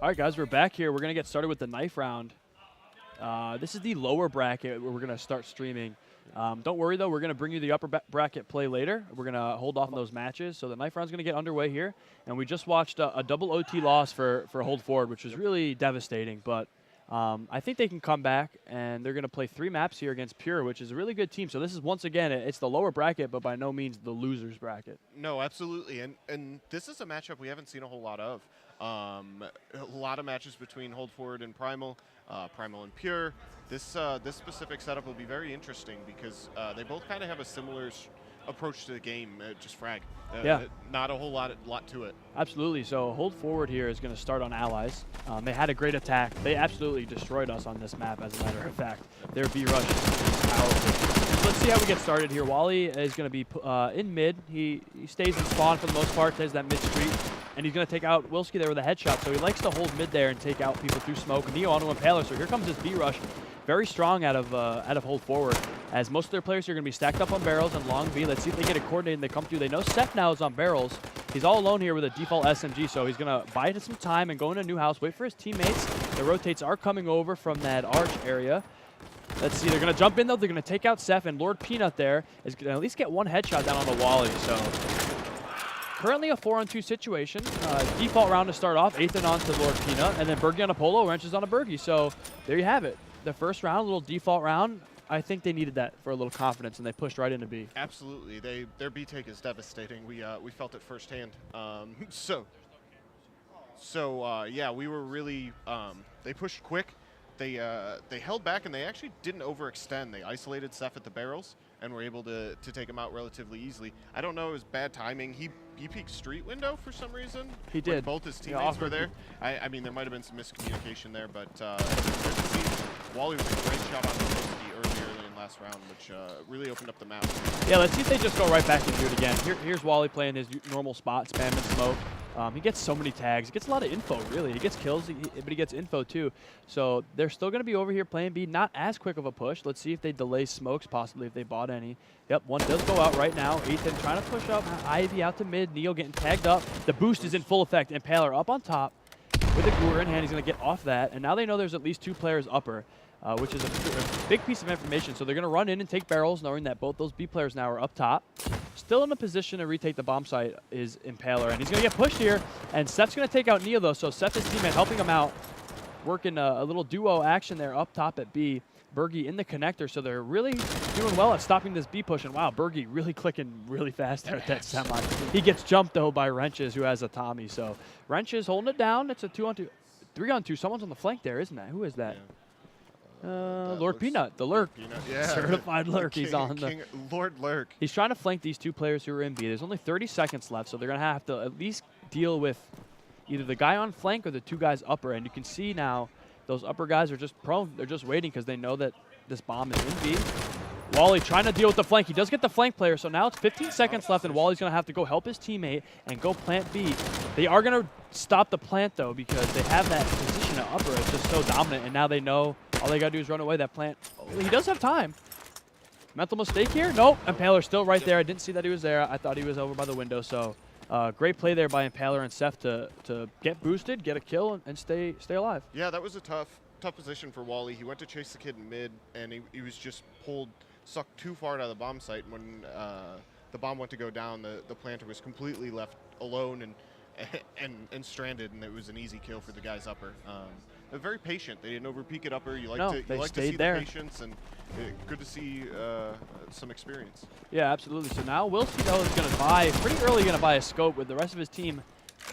All right, guys, we're back here. We're going to get started with the knife round. This is the lower bracket where we're going to start streaming. Don't worry, though. We're going to bring you the upper bracket play later. We're going to hold off on those matches. So the knife round's going to get underway here. And we just watched a double OT loss for Hold Forward, which was really devastating. But I think they can come back, and they're going to play 3 maps here against Pure, which is a really good team. So this is, once again, it's the lower bracket, but by no means the loser's bracket. No, absolutely. And this is a matchup we haven't seen a whole lot of. A lot of matches between Hold Forward and Primal, Primal and Pure. This specific setup will be very interesting because they both kind of have a similar approach to the game, just frag. Yeah. Not a whole lot to it. Absolutely. So Hold Forward here is going to start on Allies. They had a great attack. They absolutely destroyed us on this map, as a matter of fact. Their B rush is powerful. Let's see how we get started here. Wally is going to be in mid. He stays in spawn for the most part, stays that mid street. And he's going to take out Willzki there with a headshot. So he likes to hold mid there and take out people through smoke. Neo onto Impaler. So here comes his B rush. Very strong out of Hold Forward, as most of their players are going to be stacked up on barrels and long B. Let's see if they get it coordinated and they come through. They know Ssef now is on barrels. He's all alone here with a default SMG, so he's going to buy it some time and go into a new house, wait for his teammates. The rotates are coming over from that arch area. Let's see, they're going to jump in, though. They're going to take out Ssef, and Lord Pnut there is going to at least get 1 headshot down on the Wally. So currently a 4-on-2 situation. Default round to start off, Athn on to Lord Pnut, and then Berghy on a Polo, Wrenches on a Berghy. So there you have it. The first round, a little default round. I think they needed that for a little confidence, and they pushed right into B. Absolutely. Their B take is devastating. We felt it firsthand. Yeah, we were really they pushed quick. They held back, and they actually didn't overextend. They isolated Ssef at the barrels and were able to take him out relatively easily. I don't know, it was bad timing. He peeked street window for some reason. He did. Both his teammates were there. I mean, there might have been some miscommunication there, but good to see. Wally was a great shot on Willzki earlier in the last round, which really opened up the map. Yeah, let's see if they just go right back and do it again. Here's Wally playing his normal spot, spamming smoke. He gets so many tags. He gets a lot of info, really. He gets kills, but he gets info, too. So they're still going to be over here playing B. Not as quick of a push. Let's see if they delay smokes, possibly, if they bought any. Yep, one does go out right now. Athn trying to push up. Ivy out to mid. Neo getting tagged up. The boost is in full effect. Impaler up on top with a Guru in hand. He's going to get off that. And now they know there's at least 2 players upper, which is a big piece of information. So they're going to run in and take barrels, knowing that both those B players now are up top. Still in a position to retake the bomb site is Impaler, and he's going to get pushed here. And Ssef's going to take out Neo, though, so Ssef, his teammate, helping him out. Working a little duo action there up top at B. Berghy in the connector, so they're really doing well at stopping this B push. And wow, Berghy really clicking really fast there at that semi. He gets jumped, though, by Wrenches, who has a Tommy. So Wrenches holding it down. It's a 2-on-2. 3-on-2. Someone's on the flank there, isn't that? Who is that? Yeah. Lord Pnut, the Lurk. Yeah. Certified Lurk. He's on Lord Lurk. He's trying to flank these 2 players who are in B. There's only 30 seconds left, so they're going to have to at least deal with either the guy on flank or the 2 guys upper. And you can see now those upper guys are just prone. They're just waiting because they know that this bomb is in B. Wally trying to deal with the flank. He does get the flank player, so now it's 15 seconds left, and Wally's going to have to go help his teammate and go plant B. They are going to stop the plant, though, because they have that position at upper. It's just so dominant, and now they know all they got to do is run away. That plant, he does have time. Mental mistake here? Nope. Impaler still right there. I didn't see that he was there. I thought he was over by the window, so great play there by Impaler and Ssef to get boosted, get a kill, and stay alive. Yeah, that was a tough position for Wally. He went to chase the kid in mid, and he was just sucked too far out of the bomb site. When the bomb went to go down, the planter was completely left alone and stranded, and it was an easy kill for the guys upper. They're very patient. They didn't overpeak it upper. You like to see the patience, and good to see some experience. Yeah, absolutely. So now Willzki, though, is going to buy, pretty early going to buy a scope with the rest of his team.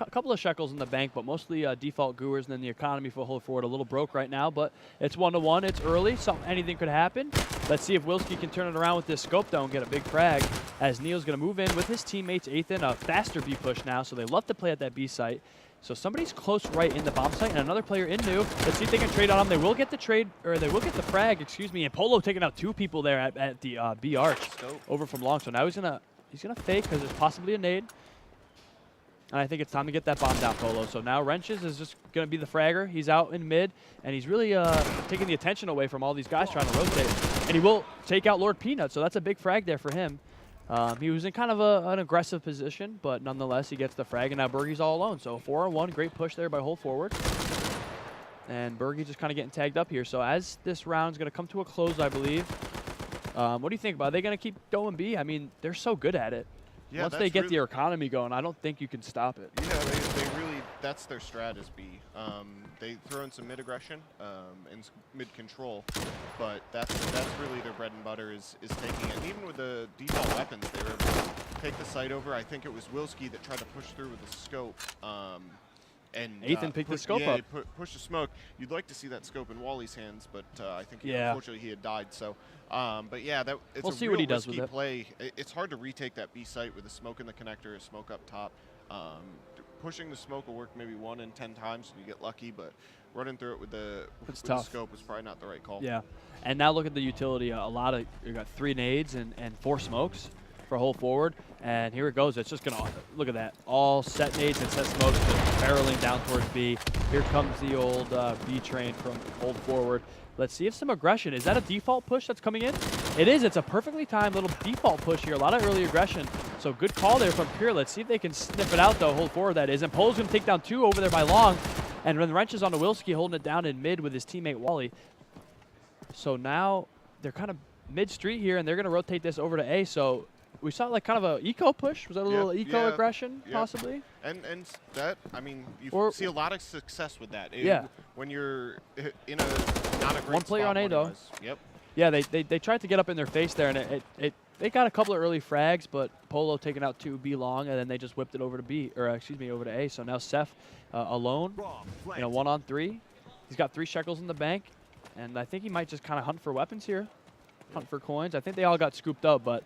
A couple of shekels in the bank, but mostly default Goers, and then the economy for Hold Forward a little broke right now, but it's 1-1. It's early, so anything could happen. Let's see if Willzki can turn it around with this scope, though, and get a big frag, as Neil's going to move in with his teammates. Athn, a faster B push now, so they love to play at that B site. So somebody's close right in the bomb site, and another player in new. Let's see if they can trade on him. They will get the trade, or they will get the frag, excuse me, and Polo taking out 2 people there at the B arch over from long. So now he's gonna fake, because there's possibly a nade. And I think it's time to get that bomb down, Polo. So now Wrenches is just going to be the fragger. He's out in mid, and he's really taking the attention away from all these guys trying to rotate. And he will take out Lord Pnut, so that's a big frag there for him. He was in kind of an aggressive position, but nonetheless, he gets the frag, and now Berghy's all alone. So 4-on-1, great push there by Hold Forward. And Berghy just kind of getting tagged up here. So as this round's going to come to a close, I believe. What do you think about it? Are they going to keep going B? I mean, they're so good at it. Yeah, Once they get the economy going, I don't think you can stop it. Yeah, they really, that's their strat is B. They throw in some mid-aggression and mid-control, but that's really their bread and butter is taking it. And even with the default weapons, they were able to take the site over. I think it was Willzki that tried to push through with the scope. And Athn picked the scope up. Push the smoke. You'd like to see that scope in Wally's hands, but I think unfortunately he had died. So, but yeah, it's we'll a see real what he does risky with it. play. It's hard to retake that B site with a smoke in the connector, a smoke up top. Pushing the smoke will work maybe 1 in 10 times, and you get lucky. But running through it with the scope was probably not the right call. Yeah, and now look at the utility. You got 3 nades and 4 smokes for hold forward. And here it goes. It's just going to, look at that. All set nades and set smokes just barreling down towards B. Here comes the old B train from hold forward. Let's see if some aggression. Is that a default push that's coming in? It is. It's a perfectly timed little default push here. A lot of early aggression. So good call there from Pure. Let's see if they can sniff it out, though. Hold forward, that is. And Polo's going to take down 2 over there by Long. And then Wrench is on to Willzki, holding it down in mid with his teammate Wally. So now they're kind of mid-street here, and they're going to rotate this over to A. So we saw like kind of a eco push. Was that a little eco aggression, possibly? And that, I mean, you see a lot of success with that. When you're in a not a great 1 player on A, though. Yep. Yeah, they tried to get up in their face there, and they got a couple of early frags, but Polo taking out 2 B long, and then they just whipped it over to B, or excuse me, over to A. So now Ssef alone, 1-on-3. He's got 3 shekels in the bank, and I think he might just kind of hunt for weapons here, hunt for coins. I think they all got scooped up, but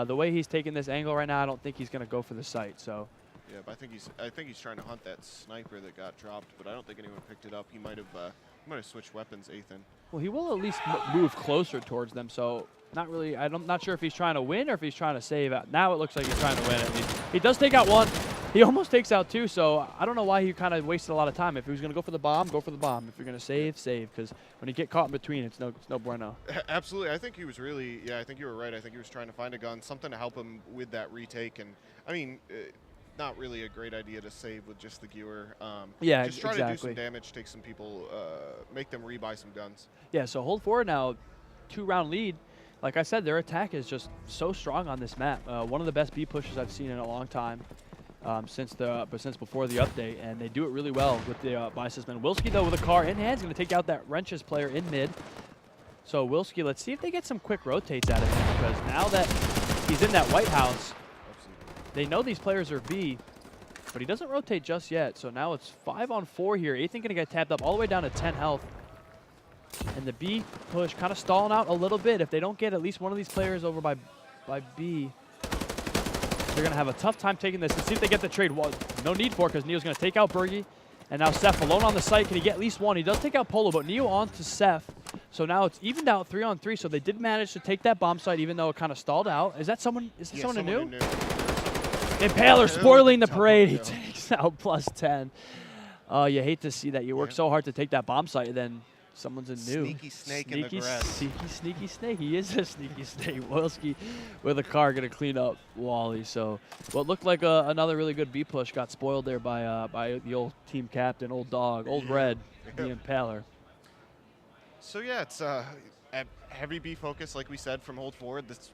the way he's taking this angle right now, I don't think he's going to go for the site. So. Yeah, but I think he's trying to hunt that sniper that got dropped, but I don't think anyone picked it up. He might have switched weapons, Athn. Well, he will at least move closer towards them. So not really. I'm not sure if he's trying to win or if he's trying to save out. Now it looks like he's trying to win at least. He does take out 1. He almost takes out 2. So I don't know why he kind of wasted a lot of time. If he was going to go for the bomb, go for the bomb. If you're going to save, save. Because when you get caught in between, it's no bueno. Absolutely. I think he was really. Yeah, I think you were right. I think he was trying to find a gun, something to help him with that retake. And I mean. Not really a great idea to save with just the Gewer. Just try to do some damage, take some people, make them rebuy some guns. Yeah, so hold forward now, 2-round lead. Like I said, their attack is just so strong on this map. One of the best B pushes I've seen in a long time since before the update, and they do it really well with the buy assessment. Willzki, though, with a car in hand, is going to take out that Wrenches player in mid. So Willzki, let's see if they get some quick rotates out of him, because now that he's in that White House, they know these players are B, but he doesn't rotate just yet. So now it's 5-on-4 here. Athn going to get tapped up all the way down to 10 health. And the B push kind of stalling out a little bit. If they don't get at least one of these players over by B, they're going to have a tough time taking this. Let's see if they get the trade. Well, no need for it because Neo's going to take out Berghy. And now Ssef alone on the site. Can he get at least 1? He does take out Polo, but Neo on to Ssef. So now it's evened out 3-on-3. So they did manage to take that bomb site even though it kind of stalled out. Is that someone? Is that someone new? Impaler spoiling the parade. He takes out +10. Oh, you hate to see that. You work so hard to take that bomb site, and then someone's a new. Sneaky snake in the grass. Sneaky snake. He is a sneaky snake. Willzki with a car going to clean up Wally. So what looked like another really good B push got spoiled there by the old team captain, old dog, old red, the Impaler. So yeah, it's a heavy B focus, like we said, from hold forward. This,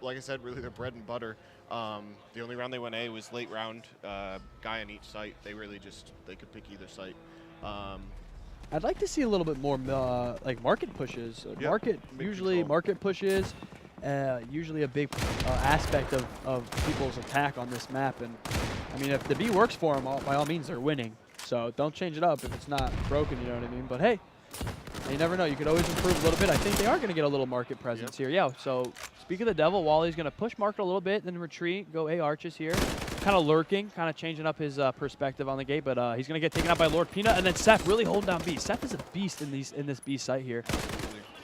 like I said, really their bread and butter. The only round they went A was late round, guy on each site. They really they could pick either site. I'd like to see a little bit more like market pushes. Usually market pushes, usually a big aspect of people's attack on this map. And I mean, if the B works for them, by all means, they're winning. So don't change it up if it's not broken, you know what I mean? But hey, you never know. You could always improve a little bit. I think they are going to get a little market presence here. Yeah, so speak of the devil, Wally's going to push market a little bit, then retreat, go A arches here. Kind of lurking, kind of changing up his perspective on the gate, but he's going to get taken out by Lord Pnut, and then Ssef really holding down B. Ssef is a beast in this B site here.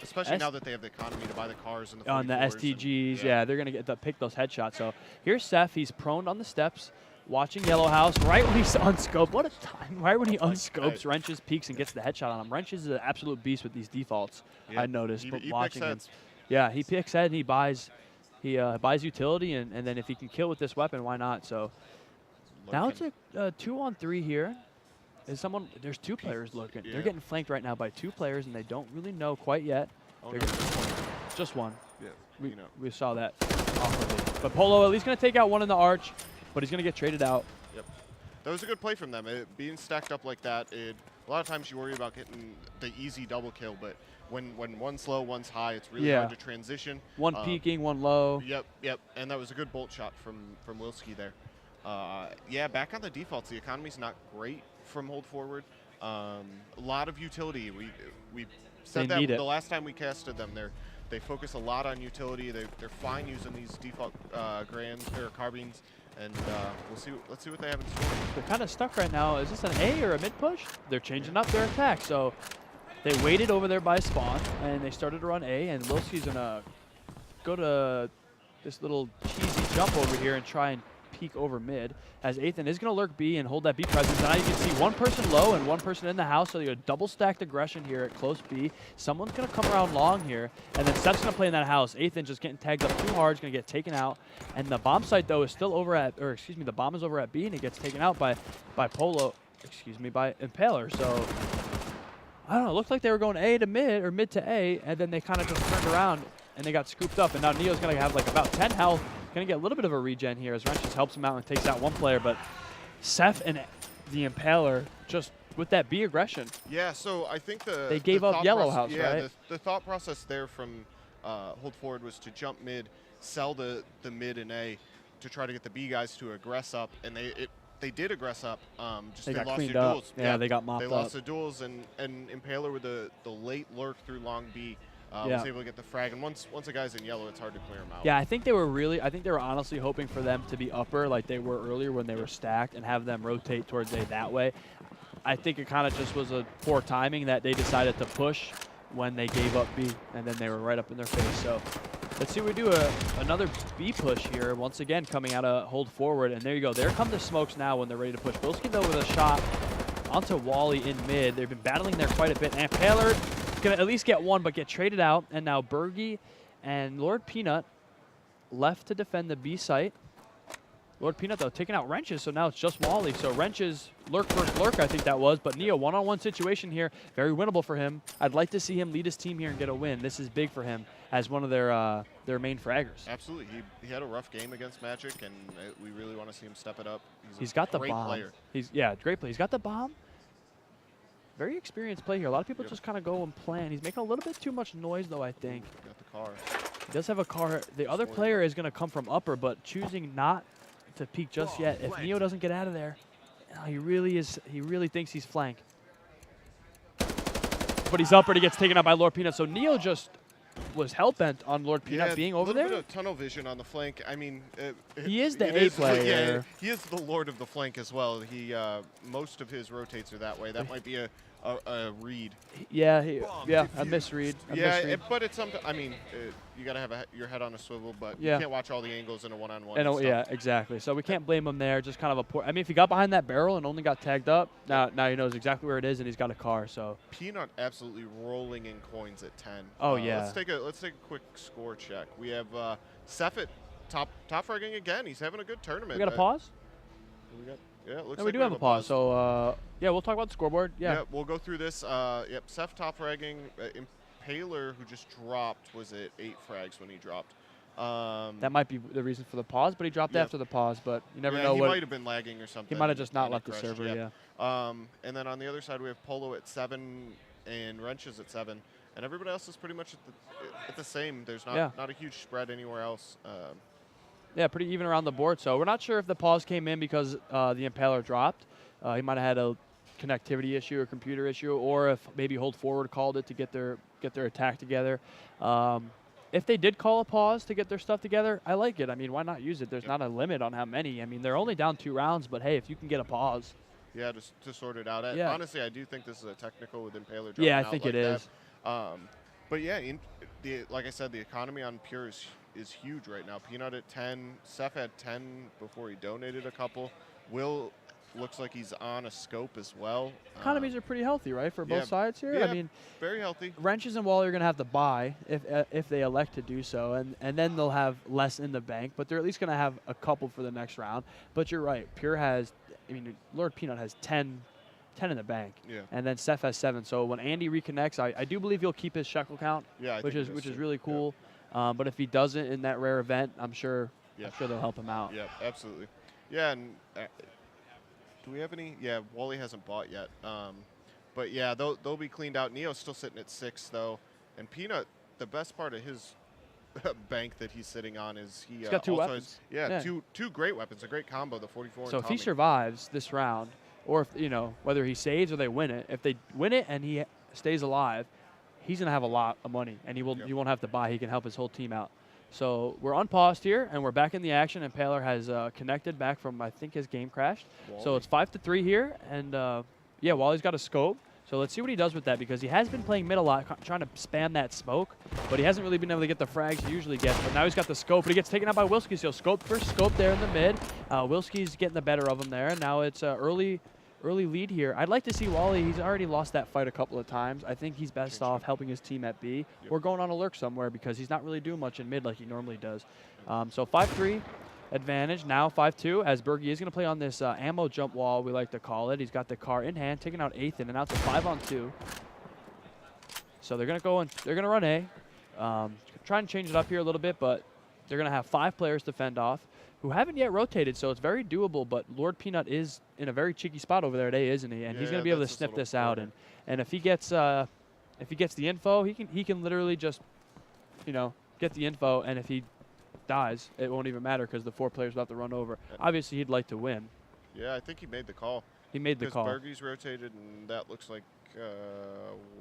Especially now that they have the economy to buy the cars and the on the STGs. Yeah, they're going to get to pick those headshots. So here's Ssef. He's prone on the steps, watching Yellow House right when he's unscoped. What a time. Right when he unscopes, Wrenches peeks and gets the headshot on him. Wrenches is an absolute beast with these defaults, I noticed, but watching him. Yeah, he picks head and he buys utility, and then if he can kill with this weapon, why not? So now it's a 2-on-3 here. Is someone? There's two players looking. Yeah. They're getting flanked right now by two players, and they don't really know quite yet. Oh, They're no, just one. yeah, We saw that awkwardly. But Polo at least going to take out one in the arch, but he's going to get traded out. Yep. That was a good play from them. Being stacked up like that, a lot of times you worry about getting the easy double kill, but when one's low, one's high, it's really hard to transition. One peeking, one low. Yep. And that was a good bolt shot from Willzki there. Yeah, back on the defaults, the economy's not great from hold forward. A lot of utility. We said that the last time we casted them. They focus a lot on utility. They're fine using these default grands or carbines, and let's see what they have in store. They're kind of stuck right now. Is this an A or a mid push? They're changing up their attack. So they waited over there by spawn, and they started to run A, and Willzki's going to go to this little cheesy jump over here and try and peek over mid, as Athn is going to lurk B and hold that B presence. Now you can see one person low and one person in the house, so you have double stacked aggression here at close B. Someone's going to come around long here, and then Ssef's going to play in that house. Athn just getting tagged up too hard, is going to get taken out. And the bomb site, though, is still over at, or excuse me, the bomb is over at B, and it gets taken out by Polo, excuse me, by Impaler. So, I don't know, it looked like they were going A to mid, or mid to A, and then they kind of just turned around, and they got scooped up. And now Neo's going to have like about 10 health. Going to get a little bit of a regen here as Wrench just helps him out and takes out one player, but Ssef and the Impaler just with that B aggression. Yeah, so I think they gave up Yellow House, right? Yeah, the thought process there from hold forward was to jump mid, sell the mid and A to try to get the B guys to aggress up, and they did aggress up. Just they lost their cleaned up. duels. Yeah, they got mopped up. They lost the duels, and Impaler with the late lurk through long B. Was able to get the frag, and once a guy's in yellow, it's hard to clear him out. Yeah, I think they were honestly hoping for them to be upper like they were earlier when they were stacked and have them rotate towards A that way. I think it kind of just was a poor timing that they decided to push when they gave up B, and then they were right up in their face. So let's see, we do another B push here, once again coming out of hold forward, and there you go. There come the smokes now when they're ready to push. Willzki, though, with a shot onto Wally in mid. They've been battling there quite a bit. And Impaler going to at least get one, but get traded out. And now Berghy and Lord Pnut left to defend the B site. Lord Pnut, though, taking out Wrenches, so now it's just Wally. So Wrenches, lurk first lurk, I think that was. But Neo, one-on-one situation here, very winnable for him. I'd like to see him lead his team here and get a win. This is big for him as one of their main fraggers. Absolutely. He had a rough game against Magic, and we really want to see him step it up. He's got the great bomb. Player. Great play. He's got the bomb. Very experienced play here. A lot of people just kind of go and plan. He's making a little bit too much noise, though, I think. Got the car. He does have a car. The other player is going to come from upper, but choosing not to peek just yet. If Neo doesn't get out of there, he really thinks he's flank. But he's upper, and he gets taken out by Lord Pnut. So Neo just was hell-bent on Lord Pnut being over there. A little bit of tunnel vision on the flank. I mean, he is the A player. Yeah, he is the lord of the flank as well. He most of his rotates are that way. That might be a read. Yeah, a misread. But it's something. I mean, you got to have your head on a swivel, but you can't watch all the angles in a one-on-one. Yeah, exactly. So we can't blame him there. Just kind of a poor. I mean, if he got behind that barrel and only got tagged up, now he knows exactly where it is, and he's got a car. So Pnut absolutely rolling in coins at 10. Oh yeah. Let's take a quick score check. We have Ssef at top fragging again. He's having a good tournament. We got a pause. Yeah, it looks no, like we do have a pause. So yeah, we'll talk about the scoreboard. Yeah, we'll go through this. Ssef top fragging. Impaler, who just dropped, was at 8 frags when he dropped. That might be the reason for the pause, but he dropped after the pause. But you never know. He might have been lagging or something. He might have just not left the server. Yeah. And then on the other side, we have Polo at 7 and Wrenches at 7, and everybody else is pretty much at the same. There's not a huge spread anywhere else. Yeah, pretty even around the board. So we're not sure if the pause came in because the Impaler dropped. He might have had a connectivity issue or computer issue, or if maybe hold forward called it to get their attack together. If they did call a pause to get their stuff together, I like it. I mean, why not use it? There's not a limit on how many. I mean, they're only down 2 rounds, but hey, if you can get a pause. Yeah, just to sort it out. Honestly, I do think this is a technical with Impaler dropping Yeah, I out think like it is. But yeah, like I said, the economy on Pure is huge right now. Pnut at 10. Ssef had 10 before he donated a couple. Will looks like he's on a scope as well. Economies are pretty healthy, right, for both sides here? Yeah, I mean, very healthy. Wrenches and Wally are going to have to buy if they elect to do so, and then they'll have less in the bank, but they're at least going to have a couple for the next round. But you're right. Pure has, I mean, Lord Pnut has 10 10 in the bank. Yeah. And then Ssef has 7. So when Andy reconnects, I do believe he'll keep his shekel count, Yeah, which is really cool. But if he doesn't in that rare event, I'm sure they'll help him out. Yeah, absolutely. Yeah, and do we have any? Yeah, Wally hasn't bought yet. But yeah, they'll be cleaned out. Neo's still sitting at 6 though, and Pnut, the best part of his bank that he's sitting on is he's got 2 also weapons. Has, two great weapons, a great combo, the 44. So and if he Tommy. survives this round, or if whether he saves or they win it, if they win it and he stays alive, he's gonna have a lot of money, and he won't have to buy. He can help his whole team out. So we're unpaused here, and we're back in the action. And Impaler has connected back from, I think, his game crashed. Wally. So it's 5-3 here, and yeah, Wally's got a scope. So let's see what he does with that, because he has been playing mid a lot, trying to spam that smoke, but he hasn't really been able to get the frags he usually gets. But now he's got the scope, but he gets taken out by Willzki. So scope first scope there in the mid. Willzki's getting the better of him there. Now it's early lead here. I'd like to see Wally. He's already lost that fight a couple of times. I think he's best off helping his team at B or going on a lurk somewhere, because he's not really doing much in mid like he normally does. So 5-3. Advantage now 5-2, as Berghy is going to play on this ammo jump wall, we like to call it. He's got the car in hand, taking out Athn, and out to 5-on-2. So they're going to go and they're going to run A. Try and change it up here a little bit, but they're going to have 5 players to fend off who haven't yet rotated, so it's very doable. But Lord Pnut is in a very cheeky spot over there today, isn't he? And he's going to be able to snip this out. And if he gets the info, he can literally just get the info, and if he dies, it won't even matter, because the 4 players will have to run over. Obviously, he'd like to win. Yeah, I think he made the call. He made the call. Berghy's rotated, and that looks like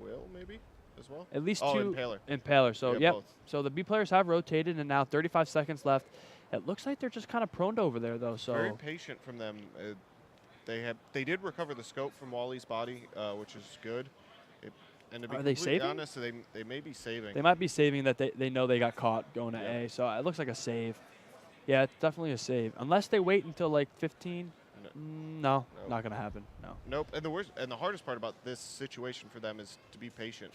Will maybe as well. At least 2 Impaler. Impaler. So yeah, yep. So the B players have rotated, and now 35 seconds left. It looks like they're just kind of proned over there, though. So very patient from them. They did recover the scope from Wally's body, which is good. And to be completely honest, they may be saving. They might be saving that they know they got caught going to A. So it looks like a save. Yeah, it's definitely a save. Unless they wait until like 15. No, not going to happen. No. Nope. And the hardest part about this situation for them is to be patient.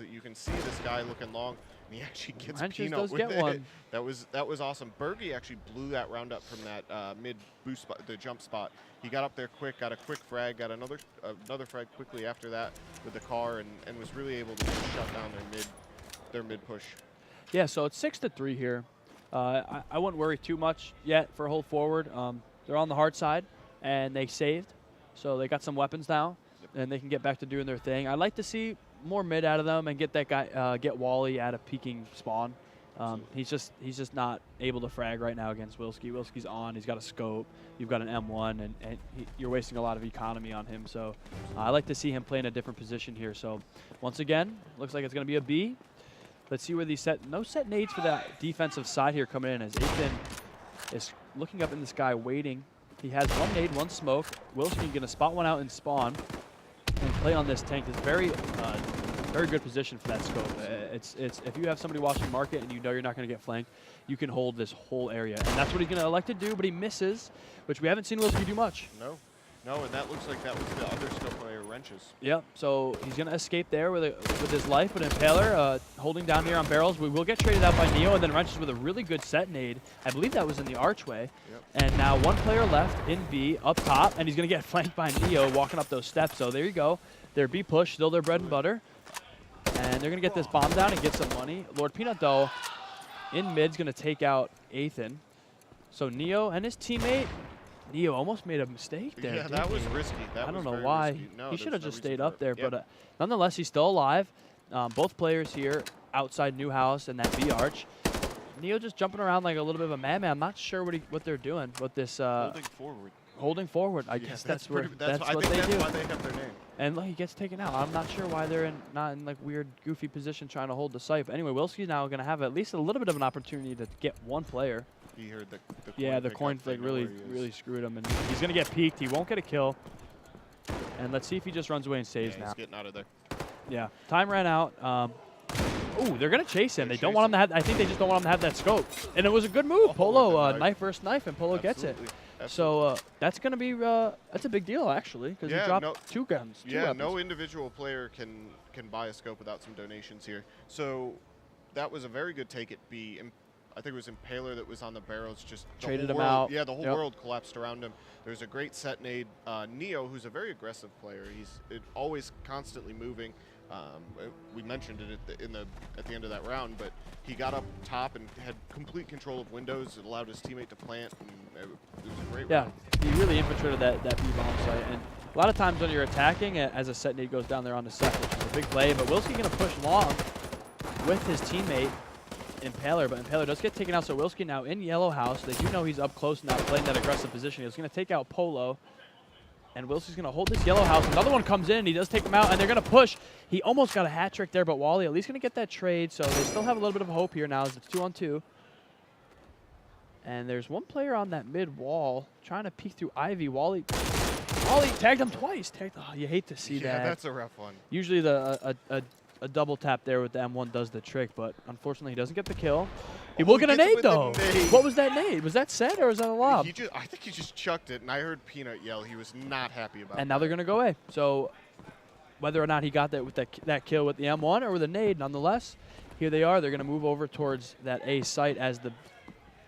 You can see this guy looking long, and he actually gets Pnut with it. One. That was awesome. Berghy actually blew that round up from that mid boost spot, the jump spot. He got up there quick, got a quick frag, got another frag quickly after that with the car, and was really able to shut down their mid push. Yeah, so it's 6-3 here. I wouldn't worry too much yet for hold forward. They're on the hard side, and they saved, so they got some weapons now, and they can get back to doing their thing. I'd like to see more mid out of them and get that guy, get Wally out of peeking spawn. He's just not able to frag right now against Willzki. Willzki's on. He's got a scope. You've got an M1, and you're wasting a lot of economy on him. So I like to see him play in a different position here. So once again, looks like it's going to be a B. Let's see where these no set nades for that defensive side here coming in, as Athn is looking up in the sky waiting. He has 1 nade, 1 smoke. Willzki going to spot one out and spawn and play on this tank. It's very good position for that scope. It's if you have somebody watching market and you know you're not going to get flanked, you can hold this whole area, and that's what he's going to elect to do. But he misses, which we haven't seen Willzki do much. No, and that looks like that was the other scope player, Wrenches. Yep. So he's going to escape there with his life, but Impaler holding down here on barrels. We will get traded out by Neo, and then Wrenches with a really good set nade. I believe that was in the archway. Yep. And now 1 player left in B up top, and he's going to get flanked by Neo walking up those steps. So there you go. Their B push, still their bread and butter. And they're going to get this bomb down and get some money. Lord Pnut, though, in mid's going to take out Athn. So Neo and his teammate, Neo almost made a mistake there. Yeah, that was risky. I don't know why. No, he should have just stayed up there. Yep. But nonetheless, he's still alive. Both players here outside New House and that B arch. Neo just jumping around like a little bit of a madman. I'm not sure what they're doing with this. Holding forward. I guess that's what they do. That's why they have their name. And look, he gets taken out. I'm not sure why they're not in like weird, goofy position trying to hold the site. But anyway, Willzki's now going to have at least a little bit of an opportunity to get 1 player. He heard the coin flick really screwed him, and he's going to get peeked. He won't get a kill. And let's see if he just runs away and saves now. He's getting out of there. Yeah, time ran out. Ooh, they're going to chase him. They don't want him to have. I think they just don't want him to have that scope. And it was a good move. Polo, knife versus knife, and Polo gets it. So that's going to be that's a big deal actually, because he dropped 2 guns. No individual player can buy a scope without some donations here. So that was a very good take at B. And I think it was Impaler that was on the barrels, just Traded the him whole world, out. Yeah, the whole Yep. world collapsed around him. There's a great set nade. Neo, who's a very aggressive player, he's always constantly moving. We mentioned it at the end of that round, but he got up top and had complete control of windows. It allowed his teammate to plant, and it was a great round. He really infiltrated that B bomb site. And a lot of times when you're attacking, as a set nade goes down there on the Ssef, which is a big play, but Willzki going to push long with his teammate, Impaler, but Impaler does get taken out, so Willzki now in yellow house. They do know he's up close now, playing that aggressive position. He's going to take out Polo, and Willzki's going to hold this yellow house. Another one comes in, and he does take him out, and they're going to push. He almost got a hat trick there, but Wally at least going to get that trade, so they still have a little bit of hope here now as it's 2-on-2. And there's one player on that mid wall trying to peek through Ivy. Wally tagged him twice. Oh, you hate to see that. Yeah, that's a rough one. Usually a double tap there with the M1 does the trick, but unfortunately he doesn't get the kill. He will get a nade though. What was that nade? Was that set or was that a lob? I think he just chucked it, and I heard Pnut yell. He was not happy about it. And now they're going to go A. So whether or not he got that with that kill with the M1 or with a nade, nonetheless, here they are. They're going to move over towards that A site as the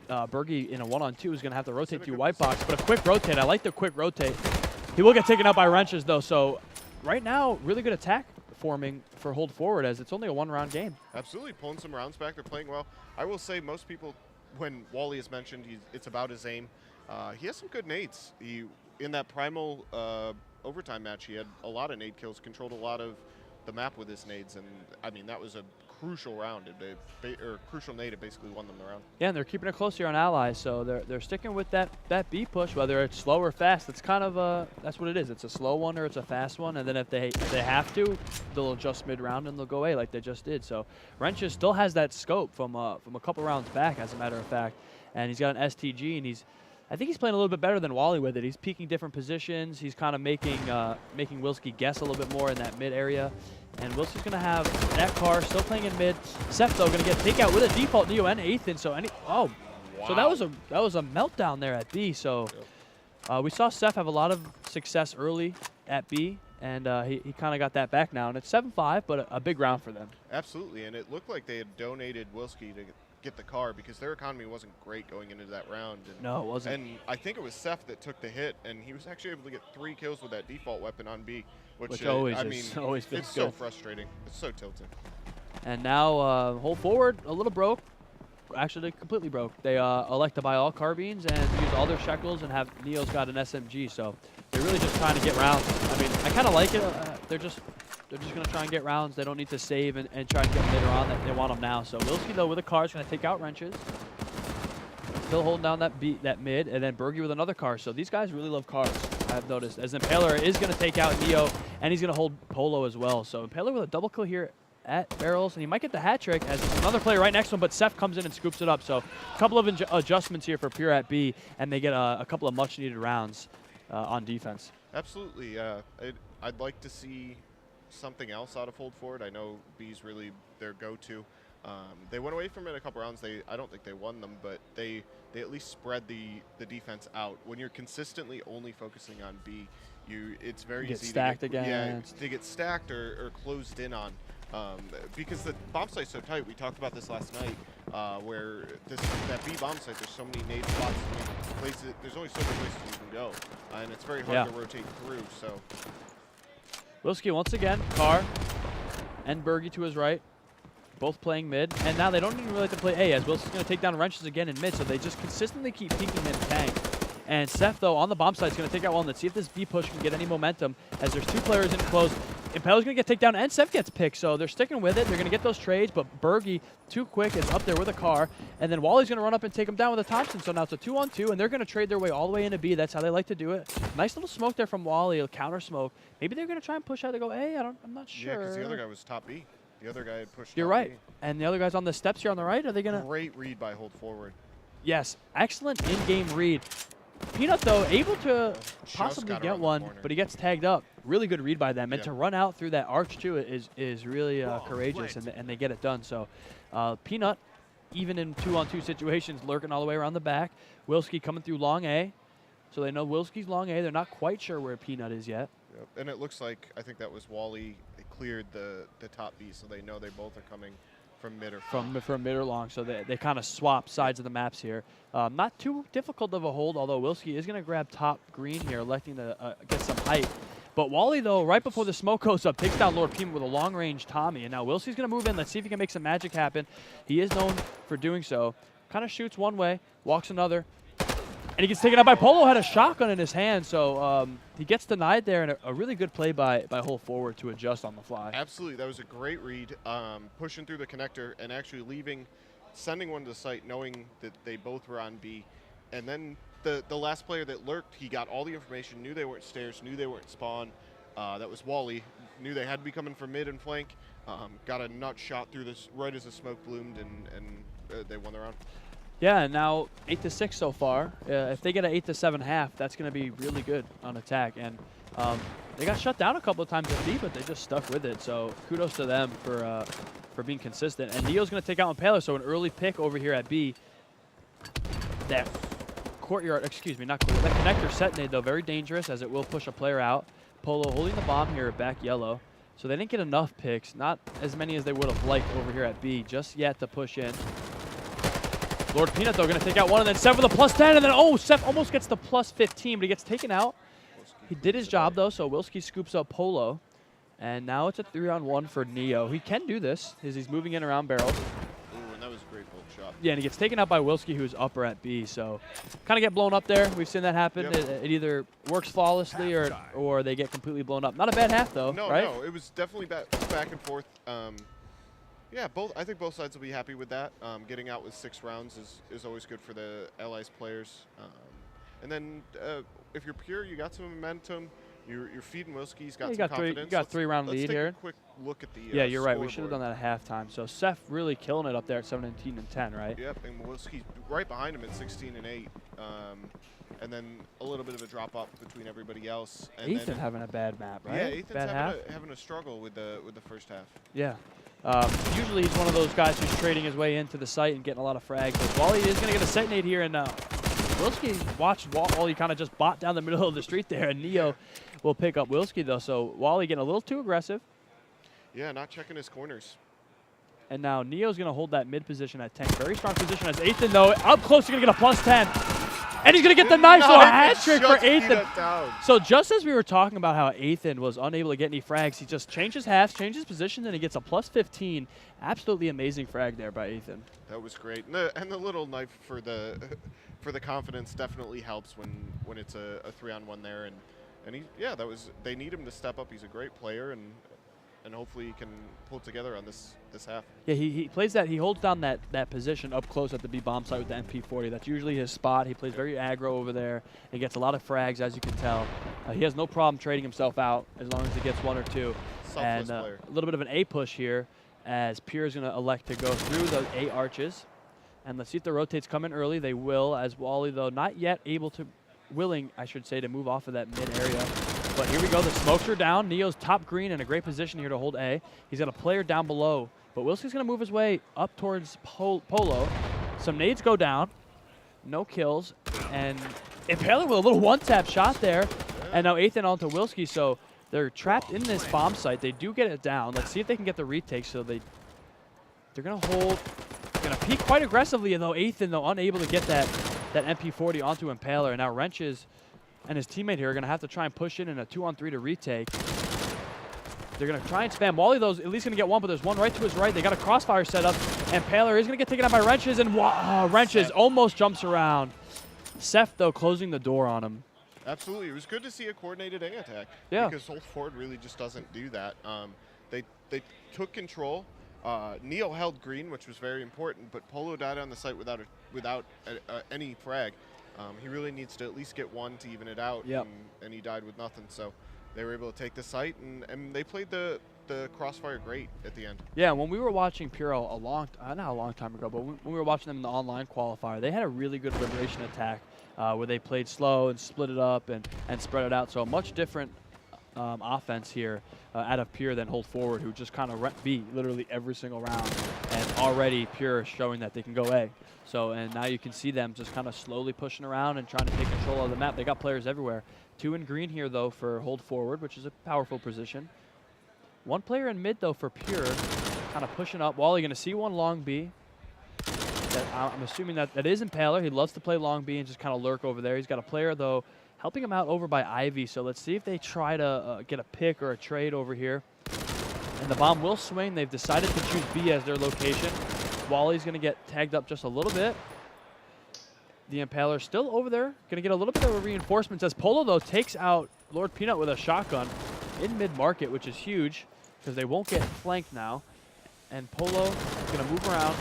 Berghy in a 1-on-2 is going to have to rotate through white box, but a quick rotate. I like the quick rotate. He will get taken out by wrenches though. So right now, really good attack forming for hold forward as it's only a 1-round game. Absolutely, pulling some rounds back. They're playing well. I will say most people, when Wally is mentioned, it's about his aim. He has some good nades. In that primal overtime match, he had a lot of nade kills, controlled a lot of the map with his nades, and I mean that was a crucial round. Crucial nade. It basically won them the round. Yeah, and they're keeping it close here on allies, so they're sticking with that B push, whether it's slow or fast. It's kind of that's what it is. It's a slow one or it's a fast one, and then if they have to, they'll adjust mid round and they'll go A like they just did. So Wrenches still has that scope from a couple rounds back, as a matter of fact, and he's got an STG, and I think he's playing a little bit better than Wally with it. He's peeking different positions. He's kind of making Willzki guess a little bit more in that mid area. And Willzki's going to have that car still playing in mid. Ssef, though, going to get takeout with a default Neo and Athn. So wow. So that was a meltdown there at B. So we saw Ssef have a lot of success early at B, and he kind of got that back now. And it's 7-5, but a big round for them. Absolutely, and it looked like they had donated Willzki to get the car because their economy wasn't great going into that round. And, no, it wasn't. And I think it was Ssef that took the hit, and he was actually able to get 3 kills with that default weapon on B, which always it's feels so good. frustrating. It's so tilted. And now hold forward a little broke. Actually, completely broke. They elect to buy all carbines and use all their shekels and have Neo's got an SMG. So they're really just trying to get rounds. I mean, I kind of like it. They're just going to try and get rounds. They don't need to save and try and get them later on. They want them now. So Willzki, though, with a car is going to take out Wrenches. Still holding down that mid, and then Berghy with another car. So these guys really love cars, I've noticed. As Impaler is going to take out Neo, and he's going to hold Polo as well. So Impaler with a double kill here at barrels, and he might get the hat trick as there's another player right next to him, but Ssef comes in and scoops it up. So a couple of adjustments here for Pure at B, and they get a couple of much-needed rounds on defense. Absolutely. I'd like to see something else out of hold forward. I know B's really their go-to. They went away from it a couple rounds. I don't think they won them, but they at least spread the defense out. When you're consistently only focusing on B, it's very easy stacked again. Yeah, to get stacked or closed in on. Because the bomb site's so tight. We talked about this last night, where that B bomb site, there's so many nade spots. There's only so many places you can go, and it's very hard to rotate through. So Willzki once again, car, and Berghy to his right, both playing mid, and now they don't even really like to play A, as Willzki's going to take down Wrenches again in mid, so they just consistently keep peeking in tank. And Ssef, though, on the bomb side is going to take out one. Let's see if this B push can get any momentum, as there's 2 players in close. Impaler's going to get takedown, and Ssef gets picked, so they're sticking with it. They're going to get those trades, but Berghy, too quick, is up there with a car. And then Wally's going to run up and take him down with a Thompson. So now it's a 2-on-2, and they're going to trade their way all the way into B. That's how they like to do it. Nice little smoke there from Wally, a counter smoke. Maybe they're going to try and push out to go A. I'm not sure. Yeah, because the other guy was top B. The other guy had pushed You're top right. B. And the other guy's on the steps here on the right. Are they going to? Great read by hold forward. Yes, excellent in-game read. Pnut, though, able to possibly get one, but he gets tagged up. Really good read by them. And to run out through that arch, too, is really courageous, and they get it done. So Pnut, even in 2-on-2 situations, lurking all the way around the back. Willzki coming through long A. So they know Willzki's long A. They're not quite sure where Pnut is yet. Yep. And it looks like, I think that was Wally cleared the top B, so they know they both are coming From mid or from mid or long, so they kind of swap sides of the maps here. Not too difficult of a hold, although Willzki is going to grab top green here, electing to get some height. But Wally, though, right before the smoke goes up, takes down Lord Pima with a long-range Tommy. And now Willzki's going to move in. Let's see if he can make some magic happen. He is known for doing so. Kind of shoots one way, walks another. And he gets taken out by Polo, had a shotgun in his hand. So he gets denied there, and a really good play by Hold Forward to adjust on the fly. Absolutely. That was a great read, pushing through the connector and actually sending one to the site, knowing that they both were on B. And then the last player that lurked, he got all the information, knew they weren't stairs, knew they weren't spawn. That was Wally. Knew they had to be coming from mid and flank. Got a nut shot through this right as the smoke bloomed, and they won the round. Yeah, and now 8-6 so far. If they get an 8-7 half, that's going to be really good on attack. And they got shut down a couple of times at B, but they just stuck with it. So kudos to them for being consistent. And Neo's going to take out Impaler, so an early pick over here at B. That courtyard, excuse me, not courtyard. That connector set nade, though, very dangerous as it will push a player out. Polo holding the bomb here back yellow. So they didn't get enough picks, not as many as they would have liked over here at B just yet to push in. Lord Pnut, though, going to take out one, and then Ssef with a +10, and then, oh, Ssef almost gets the +15, but he gets taken out. He did his job, though, so Willzki scoops up Polo. And now it's a 3-on-1 for Neo. He can do this as he's moving in around barrels. Ooh, and that was a great bolt shot. Yeah, and he gets taken out by Willzki, who's upper at B. So kind of get blown up there. We've seen that happen. Yep. It either works flawlessly or they get completely blown up. Not a bad half, though, No, right? no, it was definitely back and forth. Yeah, I think both sides will be happy with that. Getting out with 6 rounds is always good for the Allies players. And then if you're pure, you got some momentum. You're feeding Willzki. He's got some confidence. You got 3-round lead here. Let's take a quick look at the Yeah, you're right. We should have scoreboard. done that at halftime. So Ssef really killing it up there at 17 and 10, right? Yep, and Willzki's right behind him at 16 and 8. And then a little bit of a drop off between everybody else. And Athn having a bad map, right? Yeah, Athan's bad having a struggle with the first half. Yeah. Usually he's one of those guys who's trading his way into the site and getting a lot of frags. But Wally is going to get a set nade here, and Willzki watched Wally kind of just bot down the middle of the street there, and Neo will pick up Willzki, though. So Wally getting a little too aggressive. Yeah, not checking his corners. And now Neo's going to hold that mid position at tank. Very strong position as Athn, though. Up close, he's going to get a +10. And he's going to get the nice little hat trick for Athn. So just as we were talking about how Athn was unable to get any frags, he just changes halves, changes position, and he gets a +15. Absolutely amazing frag there by Athn. That was great. And the little knife for the confidence definitely helps when it's a 3-on-1 there. And they need him to step up. He's a great player, and hopefully he can pull together on this half. Yeah, he plays that. He holds down that position up close at the B bomb site with the MP40. That's usually his spot. He plays very aggro over there. He gets a lot of frags, as you can tell. He has no problem trading himself out as long as he gets 1 or 2. Selfless and player. A little bit of an A push here as Pure is going to elect to go through the A arches. And let's see if the rotates come in early. They will, as Wally, though, not yet willing, I should say, to move off of that mid area. But here we go. The smokes are down. Neo's top green in a great position here to hold A. He's got a player down below. But Willzki's going to move his way up towards Polo. Some nades go down. No kills. And Impaler with a little one-tap shot there. And now Athn onto Willzki. So they're trapped in this bomb site. They do get it down. Let's see if they can get the retake. So they're going to hold. Going to peek quite aggressively, though Athn, though, unable to get that MP40 onto Impaler. And now Wrenches and his teammate here are going to have to try and push in a 2-on-3 to retake. They're going to try and spam. Wally, though, is at least going to get one, but there's one right to his right. They got a crossfire set up. And Impaler is going to get taken out by Wrenches, and Wrenches almost jumps around. Ssef, though, closing the door on him. Absolutely. It was good to see a coordinated A attack. Yeah. Because Hold Forward really just doesn't do that. They took control. Neo held green, which was very important, but Polo died on the site without any frag. He really needs to at least get 1 to even it out, yep. And he died with nothing. So they were able to take the site, and they played the crossfire great at the end. Yeah, when we were watching Puro not a long time ago, but when we were watching them in the online qualifier, they had a really good liberation attack where they played slow and split it up and spread it out. So a much different offense here out of Pure than Hold Forward, who just kind of B literally every single round, and already Pure showing that they can go A. So, and now you can see them just kind of slowly pushing around and trying to take control of the map. They got players everywhere. 2 in green here, though, for Hold Forward, which is a powerful position. 1 player in mid, though, for Pure. kind of pushing up. Wally going to see one long B. I'm assuming that is Impaler. He loves to play long B and just kind of lurk over there. He's got a player, though, helping him out over by Ivy. So let's see if they try to get a pick or a trade over here. And the bomb will swing. They've decided to choose B as their location. Wally's going to get tagged up just a little bit. The Impaler still over there. Going to get a little bit of a reinforcement. As Polo, though, takes out Lord Pnut with a shotgun in mid-market, which is huge because they won't get flanked now. And Polo is going to move around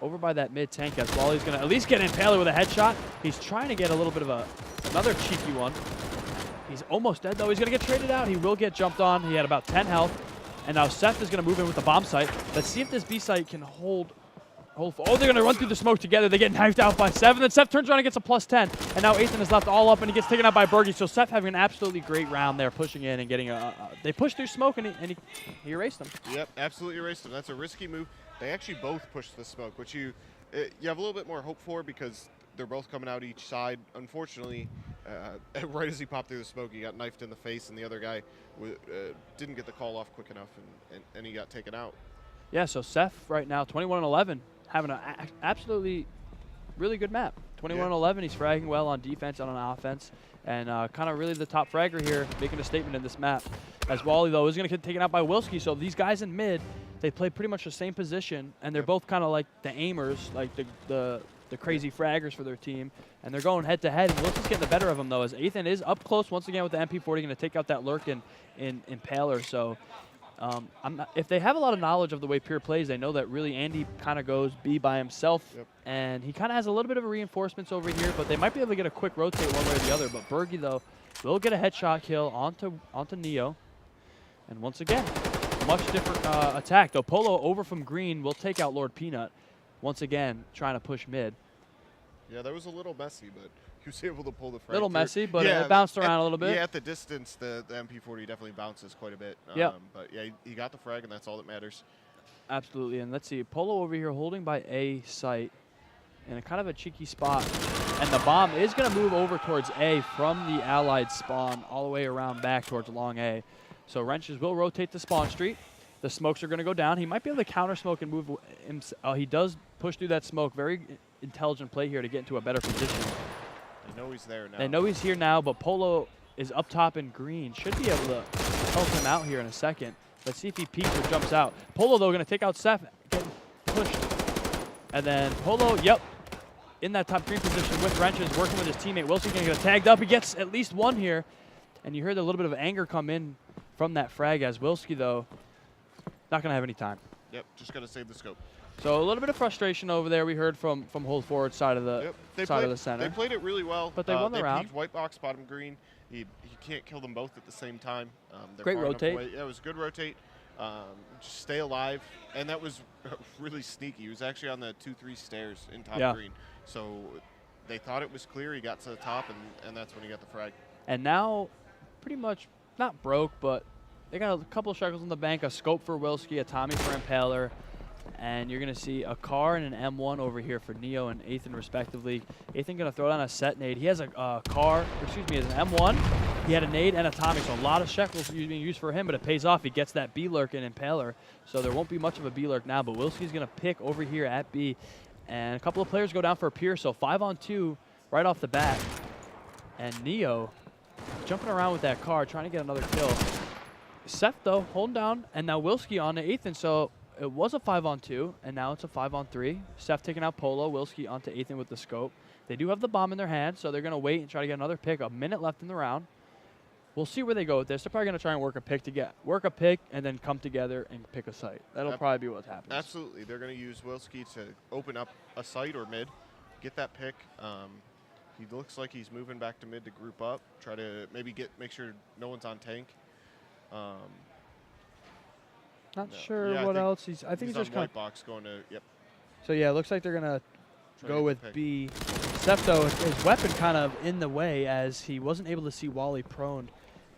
over by that mid tank as Wally's going to at least get Impaler with a headshot. He's trying to get a little bit of another cheeky one. He's almost dead, though. He's going to get traded out. He will get jumped on. He had about 10 health. And now Ssef is going to move in with the bomb site. Let's see if this B site can hold. Oh, they're going to run through the smoke together. They get knifed out by Ssef. Then Ssef turns around and gets a +10. And now Athn is left all up, and he gets taken out by Berghy. So Ssef having an absolutely great round there, pushing in and getting they pushed through smoke, and he erased them. Yep, absolutely erased them. That's a risky move. They actually both pushed the smoke, which you have a little bit more hope for because they're both coming out each side. Unfortunately, right as he popped through the smoke, he got knifed in the face, and the other guy didn't get the call off quick enough, and he got taken out. Yeah, so Ssef right now, 21-11, having an absolutely really good map. 21-11, he's fragging well on defense and on offense, and kind of really the top fragger here, making a statement in this map. As Wally, though, is going to get taken out by Willzki, so these guys in mid, they play pretty much the same position, and they're both kind of like the aimers, like the crazy fraggers for their team, and they're going head-to-head, and Willzki's getting the better of them, though, as Athn is up close once again with the MP40, going to take out that lurk in Impaler, so if they have a lot of knowledge of the way Pure plays, they know that really Andy kind of goes B by himself, and he kind of has a little bit of a reinforcements over here, but they might be able to get a quick rotate one way or the other, but Berghy, though, will get a headshot kill onto Neo, and once again, much different attack, though. Polo over from green will take out Lord Pnut, once again trying to push mid. Yeah, that was a little messy, but he was able to pull the frag. Little through. messy, but it bounced around a little bit. Yeah, at the distance, the MP40 definitely bounces quite a bit. But yeah, he got the frag, and that's all that matters. Absolutely, and let's see, Polo over here holding by A site in a kind of a cheeky spot, and the bomb is going to move over towards A from the allied spawn all the way around back towards long A. So Wrenches will rotate the spawn street. The smokes are going to go down. He might be able to counter smoke and move. He does push through that smoke. Very intelligent play here to get into a better position. They know he's there now. They know he's here now, but Polo is up top in green. Should be able to help him out here in a second. Let's see if he peeks or jumps out. Polo, though, going to take out Ssef, getting pushed. And then Polo, in that top green position with Wrenches, working with his teammate. Willzki going to get tagged up. He gets at least one here. And you heard a little bit of anger come in from that frag as Willzki, though, not going to have any time. Yep, just got to save the scope. So a little bit of frustration over there we heard from hold forward side of the of the center. They played it really well. But they won the round. Peeked white box, bottom green. He can't kill them both at the same time. Great rotate. Yeah, it was a good rotate. Just stay alive. And that was really sneaky. He was actually on the 2-3 stairs in top green. So they thought it was clear. He got to the top, and that's when he got the frag. And now pretty much not broke, but they got a couple of shekels in the bank, a scope for Willzki, a Tommy for Impaler, and you're going to see a car and an M1 over here for Neo and Athn respectively. Athn going to throw down a set nade. He has a an M1. He had a nade and a Tommy, so a lot of shekels being used for him, but it pays off. He gets that B lurk in Impaler, so there won't be much of a B lurk now, but Willzki's going to pick over here at B, and a couple of players go down for a Pier, so 5-on-2 right off the bat, and Neo jumping around with that car, trying to get another kill. Ssef, though, holding down, and now Willzki on to Athn, so it was a 5-on-2, and now it's a 5-on-3. Ssef taking out Polo, Willzki onto Athn with the scope. They do have the bomb in their hand, so they're going to wait and try to get another pick. A minute left in the round. We'll see where they go with this. They're probably going to try and work a pick and then come together and pick a site. That'll probably be what happens. Absolutely. They're going to use Willzki to open up a site or mid, get that pick. He looks like he's moving back to mid to group up, try to maybe make sure no one's on tank. Not sure what else I think he's just white box going to So yeah, it looks like they're gonna go with B. Ssef, though, his weapon kind of in the way as he wasn't able to see Wally prone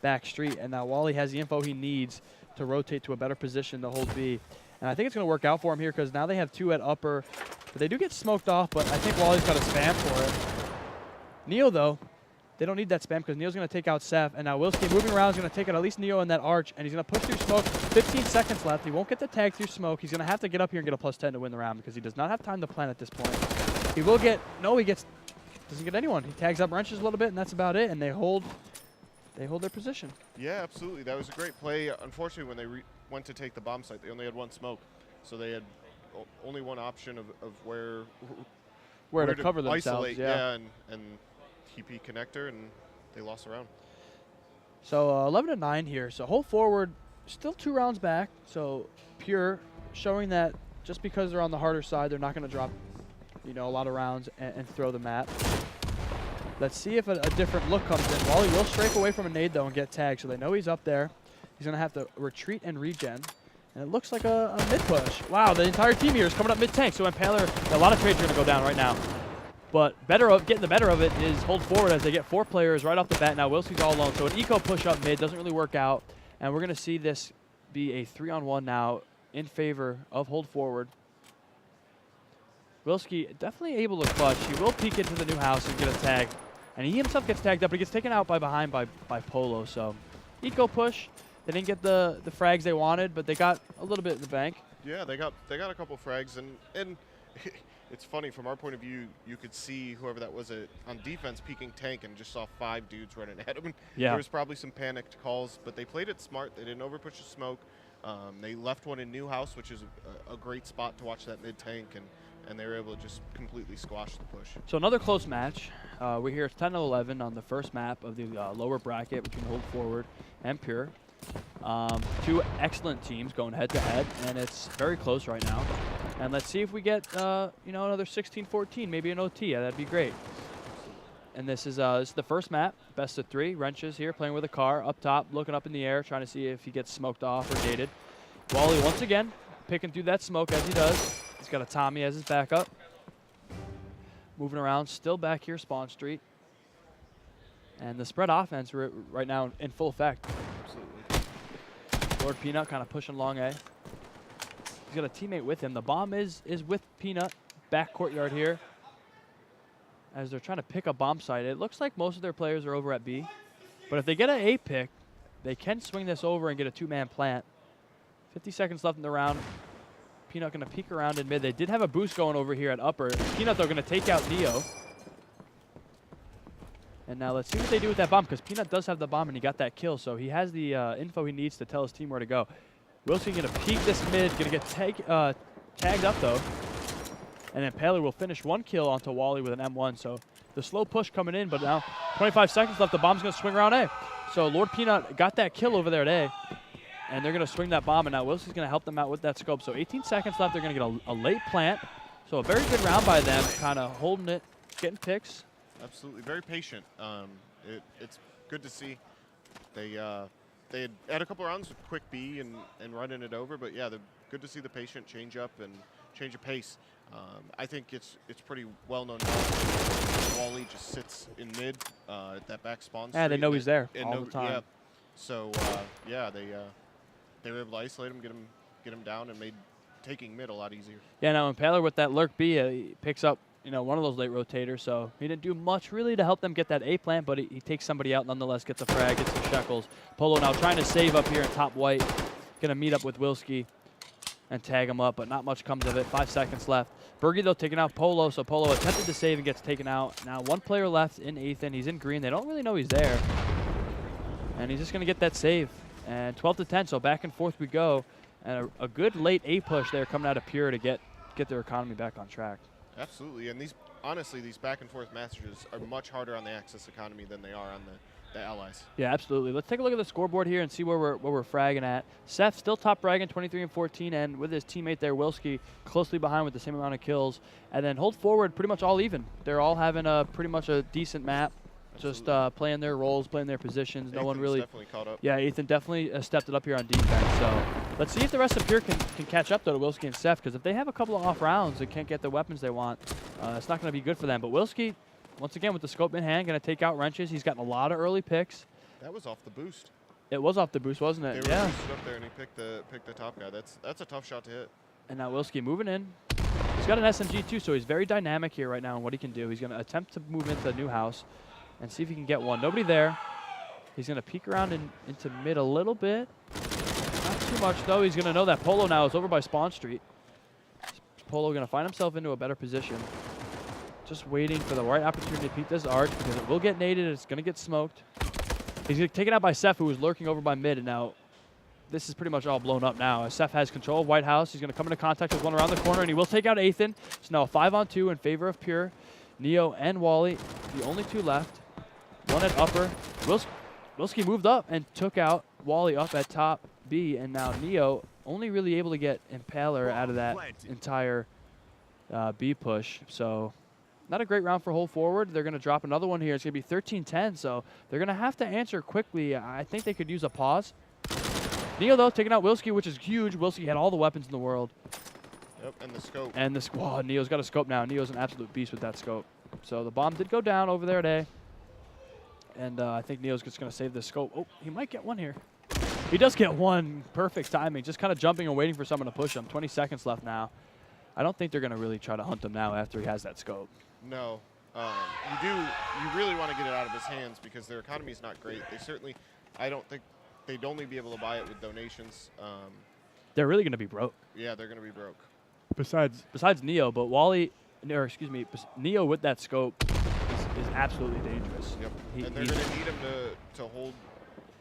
back street, and now Wally has the info he needs to rotate to a better position to hold B. And I think it's gonna work out for him here because now they have two at upper, but they do get smoked off. But I think Wally's got a spam for it. Neo, though, They don't need that spam because Neo's going to take out Ssef. And now Willzki moving around is going to take out at least Neo in that arch. And he's going to push through smoke. 15 seconds left. He won't get the tag through smoke. He's going to have to get up here and get a +10 to win the round because he does not have time to plan at this point. He will get, no, he gets, doesn't get anyone. He tags up wrenches a little bit and that's about it. And they hold their position. Yeah, absolutely. That was a great play. Unfortunately, when they went to take the bomb site, they only had one smoke. So they had only one option of where to cover themselves. Isolate, and TP connector, and they lost the round. So 11-9 here. So hold forward, still 2 rounds back. So Pure showing that just because they're on the harder side, they're not going to drop, a lot of rounds and throw the map. Let's see if a different look comes in. Wally will strafe away from a nade though and get tagged, so they know he's up there. He's going to have to retreat and regen. And it looks like a mid push. Wow, the entire team here is coming up mid tank. So Impaler, a lot of trades are going to go down right now. But getting the better of it is hold forward as they get 4 players right off the bat. Now Willzki's all alone. So an eco push up mid doesn't really work out. And we're going to see this be a 3-on-1 now in favor of hold forward. Willzki definitely able to clutch. He will peek into the new house and get a tag. And he himself gets tagged up, but he gets taken out by Polo. So eco push. They didn't get the frags they wanted, but they got a little bit in the bank. Yeah, they got a couple frags, and it's funny from our point of view. You could see whoever that was on defense peeking tank and just saw 5 dudes running ahead of him. Yeah. There was probably some panicked calls, but they played it smart. They didn't overpush the smoke. They left one in new house, which is a great spot to watch that mid tank, and they were able to just completely squash the push. So another close match. We're here at 10-11 on the first map of the lower bracket between hold forward and Pure. 2 excellent teams going head-to-head, and it's very close right now. And let's see if we get, another 16-14, maybe an OT. Yeah, that'd be great. And this is the first map, best of 3. Wrenches here playing with a car up top, looking up in the air, trying to see if he gets smoked off or gated. Wally once again picking through that smoke as he does. He's got a Tommy as his backup. Moving around, still back here, Spawn Street. And the spread offense right now in full effect. Absolutely. Lord Pnut kind of pushing along A. He's got a teammate with him. The bomb is with Pnut, back courtyard here. As they're trying to pick a bomb site. It looks like most of their players are over at B. But if they get an A pick, they can swing this over and get a 2-man plant. 50 seconds left in the round. Pnut going to peek around in mid. They did have a boost going over here at upper. Pnut, though, going to take out Neo. And now let's see what they do with that bomb, because Pnut does have the bomb and he got that kill, so he has the info he needs to tell his team where to go. Willzki going to peek this mid, going to get tagged up, though. And Impaler will finish 1 kill onto Wally with an M1, so the slow push coming in, but now 25 seconds left. The bomb's going to swing around A. So Lord Pnut got that kill over there at A. And they're going to swing that bomb, and now Willzki's going to help them out with that scope. So 18 seconds left. They're going to get a late plant. So a very good round by them, kind of holding it, getting picks. Absolutely, very patient. It's good to see. They had a couple rounds with quick B and running it over, but yeah, they're good to see the patient change up and change of pace. I think it's pretty well known now. Wally just sits in mid at that back spawn. Yeah, they know he's there all the time. Yeah. So they were able to isolate him, get him down, and made taking mid a lot easier. Yeah, now Impaler with that lurk B, he picks up one of those late rotators, so he didn't do much really to help them get that A plant, but he takes somebody out nonetheless, gets a frag, gets some shekels. Polo now trying to save up here in top white, gonna meet up with Willzki and tag him up, but not much comes of it. 5 seconds left. Berghy, though, taking out Polo, so Polo attempted to save and gets taken out. Now 1 player left in Athn. He's in green. They don't really know he's there. And he's just going to get that save. And 12-10, so back and forth we go. And a good late A push there coming out of Pure to get their economy back on track. Absolutely, and honestly, these back and forth matches are much harder on the Axis economy than they are on the Allies. Yeah, absolutely. Let's take a look at the scoreboard here and see where we're fragging at. Ssef still top fragging, 23-14, and with his teammate there, Willzki, closely behind with the same amount of kills. And then hold forward, pretty much all even. They're all having pretty much a decent map. Absolutely. Just playing their roles, playing their positions. No one really. Definitely caught up. Yeah, Athn definitely stepped it up here on defense. So let's see if the rest of Pure can catch up though to Willzki and Ssef, because if they have a couple of off rounds and can't get the weapons they want, it's not going to be good for them. But Willzki, once again with the scope in hand, going to take out wrenches. He's gotten a lot of early picks. That was off the boost. It was off the boost, wasn't it? They were yeah. boosted up there, and he picked the top guy. That's a tough shot to hit. And now Willzki moving in. He's got an SMG too, so he's very dynamic here right now in what he can do. He's going to attempt to move into the new house. and see if he can get one. Nobody there. He's going to peek around into mid a little bit. Not too much, though. He's going to know that Polo now is over by Spawn Street. Polo going to find himself into a better position. Just waiting for the right opportunity to peek this arch because it will get naded. It's going to get smoked. He's going to take it out by Ssef, who was lurking over by mid, and now this is pretty much all blown up now. As Ssef has control of White House, he's going to come into contact with one around the corner, and he will take out Athn. So now a 5-on-2 in favor of Pure. Neo and Wally, the only two left. One at upper. Willzki moved up and took out Wally up at top B, and now Neo only really able to get Impaler out of that entire B push. So not a great round for hold forward. They're going to drop another one here. It's going to be 13-10, so they're going to have to answer quickly. I think they could use a pause. Neo, though, taking out Willzki, which is huge. Willzki had all the weapons in the world. Yep, and the scope. And this, wow, Neo's got a scope now. Neo's an absolute beast with that scope. So the bomb did go down over there at A. And I think Neo's just going to save this scope. Oh, he might get one here. He does get one. Perfect timing. Just kind of jumping and waiting for someone to push him. 20 seconds left now. I don't think they're going to really try to hunt him now after he has that scope. No. You really want to get it out of his hands because their economy is not great. They certainly, I don't think they'd only be able to buy it with donations. They're really going to be broke. Yeah, they're going to be broke. Besides Neo, but Wally, or excuse me, Neo with that scope is absolutely dangerous. Yep. And they're going to need him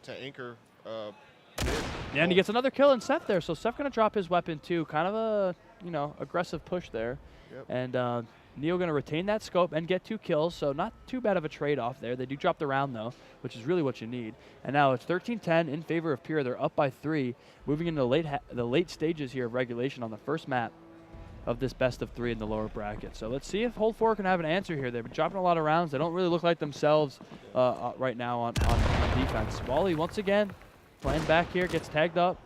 to anchor. Yeah, and he gets another kill in Ssef there. So Ssef going to drop his weapon too. Kind of a aggressive push there. Yep. And Neo going to retain that scope and get 2 kills. So not too bad of a trade-off there. They do drop the round though, which is really what you need. And now it's 13-10 in favor of Pure. They're up by 3, moving into the late stages here of regulation on the first map of this best of 3 in the lower bracket. So let's see if Hold 4 can have an answer here. They've been dropping a lot of rounds. They don't really look like themselves right now on defense. Wally once again playing back here, gets tagged up.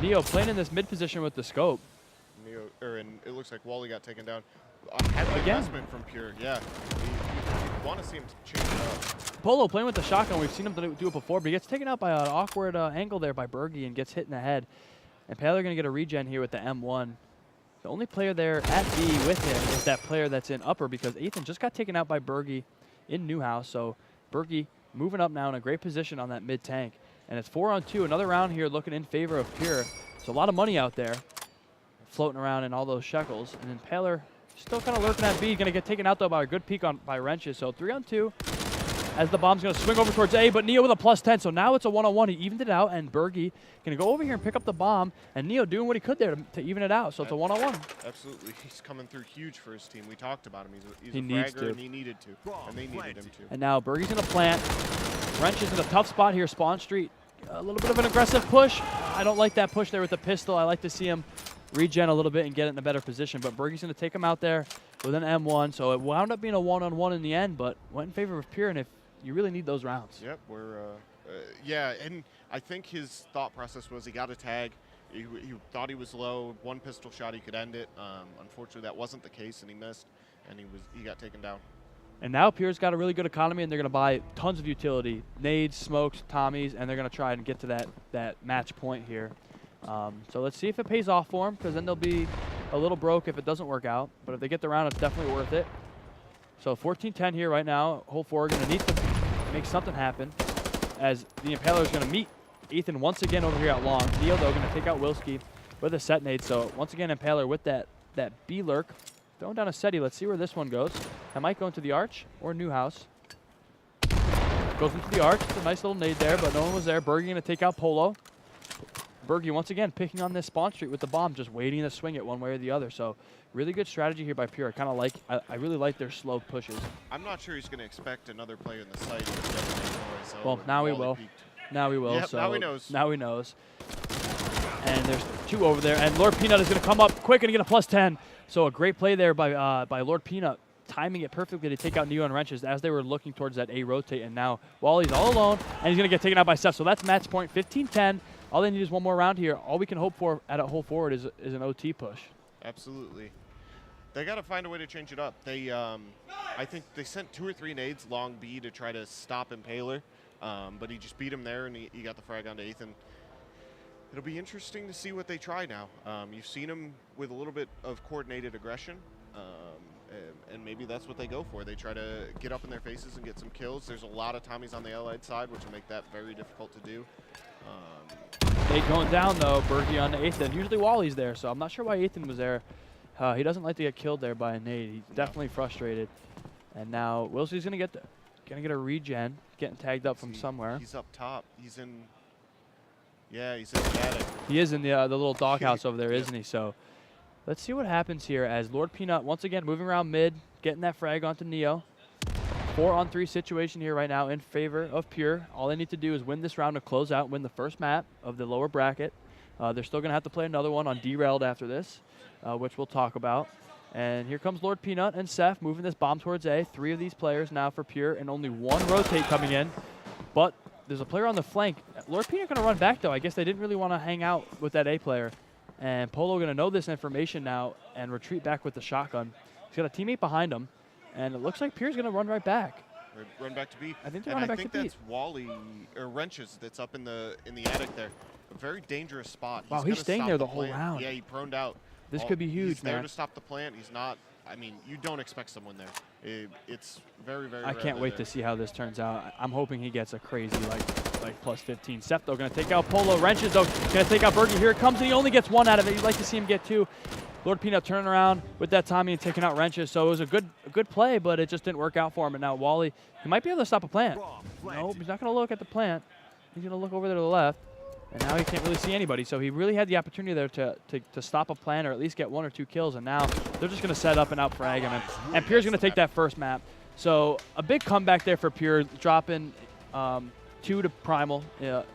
Neo playing in this mid position with the scope. And it looks like Wally got taken down. Heavy investment from Pure, yeah. You want to see him change it up. Polo playing with the shotgun. We've seen him do it before, but he gets taken out by an awkward angle there by Berghy and gets hit in the head. And Impaler going to get a regen here with the M1. The only player there at B with him is that player that's in upper because Athn just got taken out by Berghy in Newhouse. So Berghy moving up now in a great position on that mid tank. And it's 4-on-2. Another round here looking in favor of Pure. So a lot of money out there floating around in all those shekels. And then Impaler still kind of lurking at B. Going to get taken out, though, by a good peek by Wrenches. So 3-on-2 as the bomb's going to swing over towards A. But Neo with a +10. So now it's a 1-on-1. He evened it out. And Berghy going to go over here and pick up the bomb. And Neo doing what he could there to even it out. So it's a 1-on-1. Absolutely. He's coming through huge for his team. We talked about him. He's he a needs fragger, to. and he needed to. And they needed him to. And now Berghy's going to plant. Wrench is in a tough spot here. Spawn Street. A little bit of an aggressive push. I don't like that push there with the pistol. I like to see him regen a little bit and get it in a better position. But Berghy's going to take him out there with an M1. So it wound up being a 1-on-1 in the end, but went in favor of Pure. And if you really need those rounds. Yep, yeah, and I think his thought process was he got a tag. He thought he was low. One pistol shot, he could end it. Unfortunately, that wasn't the case, and he missed, and he got taken down. And now Pure's got a really good economy, and they're going to buy tons of utility, nades, smokes, Tommies, and they're going to try and get to that match point here. So let's see if it pays off for them, because then they'll be a little broke if it doesn't work out. But if they get the round, it's definitely worth it. So 14-10 here right now. Hold 4 going to need to make something happen, as the Impaler is going to meet Athn once again over here at long. Neo, though, going to take out Willzki with a set nade. So once again, Impaler with that B lurk. Throwing down a SETI. Let's see where this one goes. That might go into the arch or Newhouse. Goes into the arch. It's a nice little nade there, but no one was there. Berghy going to take out Polo. Berghy once again picking on this Spawn Street with the bomb, just waiting to swing it one way or the other. So really good strategy here by Pure. I really like their slow pushes. I'm not sure he's going to expect another player in the site. So well, now he will. Now he will. Yep, so now he knows. Now he knows. And there's 2 over there. And Lord Pnut is going to come up quick and get a +10. So a great play there by Lord Pnut, timing it perfectly to take out Neo and Wrenches as they were looking towards that A rotate. And now Wally's all alone, and he's going to get taken out by Ssef. So that's match point, 15-10. All they need is one more round here. All we can hope for at a hold forward is an OT push. Absolutely. They got to find a way to change it up. They, I think they sent 2 or 3 nades long B to try to stop Impaler, but he just beat him there, and he got the frag onto Athn. It'll be interesting to see what they try now. You've seen him with a little bit of coordinated aggression. and maybe that's what they go for. They try to get up in their faces and get some kills. There's a lot of Tommies on the allied side, which will make that very difficult to do. 8 going down, though. Berghy on Athn. Usually Wally's there, so I'm not sure why Athn was there. He doesn't like to get killed there by a nade. He's definitely frustrated. And now Willzki's going to get a regen, getting tagged up from somewhere. He's up top. He's in... Yeah, he's in the attic. He is in the little doghouse over there, isn't he? So let's see what happens here as Lord Pnut once again moving around mid, getting that frag onto Neo. 4-on-3 situation here right now in favor of Pure. All they need to do is win this round to close out, win the first map of the lower bracket. They're still going to have to play another one on Derailed after this, which we'll talk about. And here comes Lord Pnut and Ssef moving this bomb towards A. 3 of these players now for Pure and only 1 rotate coming in. But there's a player on the flank. Lord Pnut going to run back, though. I guess they didn't really want to hang out with that A player. And Polo going to know this information now and retreat back with the shotgun. He's got a teammate behind him. And it looks like Pure's going to run right back. Run back to B. I think they're running back to B. I think that's Wally, or Wrenches, that's up in the attic there. A very dangerous spot. Wow, he's staying there the whole round. Yeah, he proned out. This could be huge, he's man. There to stop the plant. He's not. I mean, you don't expect someone there. It's very, very I can't wait to see how this turns out. I'm hoping he gets a crazy, like plus 15. Ssef, though, going to take out Polo. Wrenches, though, going to take out Berghy. Here it comes, and he only gets 1 out of it. You'd like to see him get 2. Lord Pnut turning around with that Tommy and taking out Wrenches. So it was a good play, but it just didn't work out for him. And now Wally, he might be able to stop a plant. Nope, he's not going to look at the plant. He's going to look over there to the left. And now he can't really see anybody. So he really had the opportunity there to stop a plant or at least get 1 or 2 kills. And now they're just going to set up and out-frag him. And Pure's going to take that first map. So a big comeback there for Pure, dropping 2 to Primal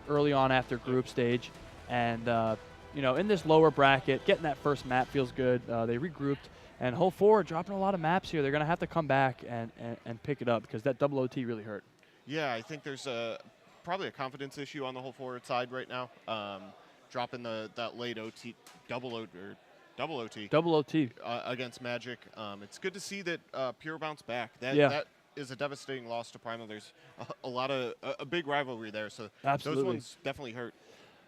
early on after group stage. And you know, in this lower bracket, getting that first map feels good. They regrouped. And whole forward dropping a lot of maps here. They're going to have to come back and pick it up because that double OT really hurt. Yeah, I think there's probably a confidence issue on the whole forward side right now. Dropping that late OT, double OT against Magic. It's good to see that Pure bounced back. That is a devastating loss to Primal. There's a big rivalry there, so absolutely. Those ones definitely hurt.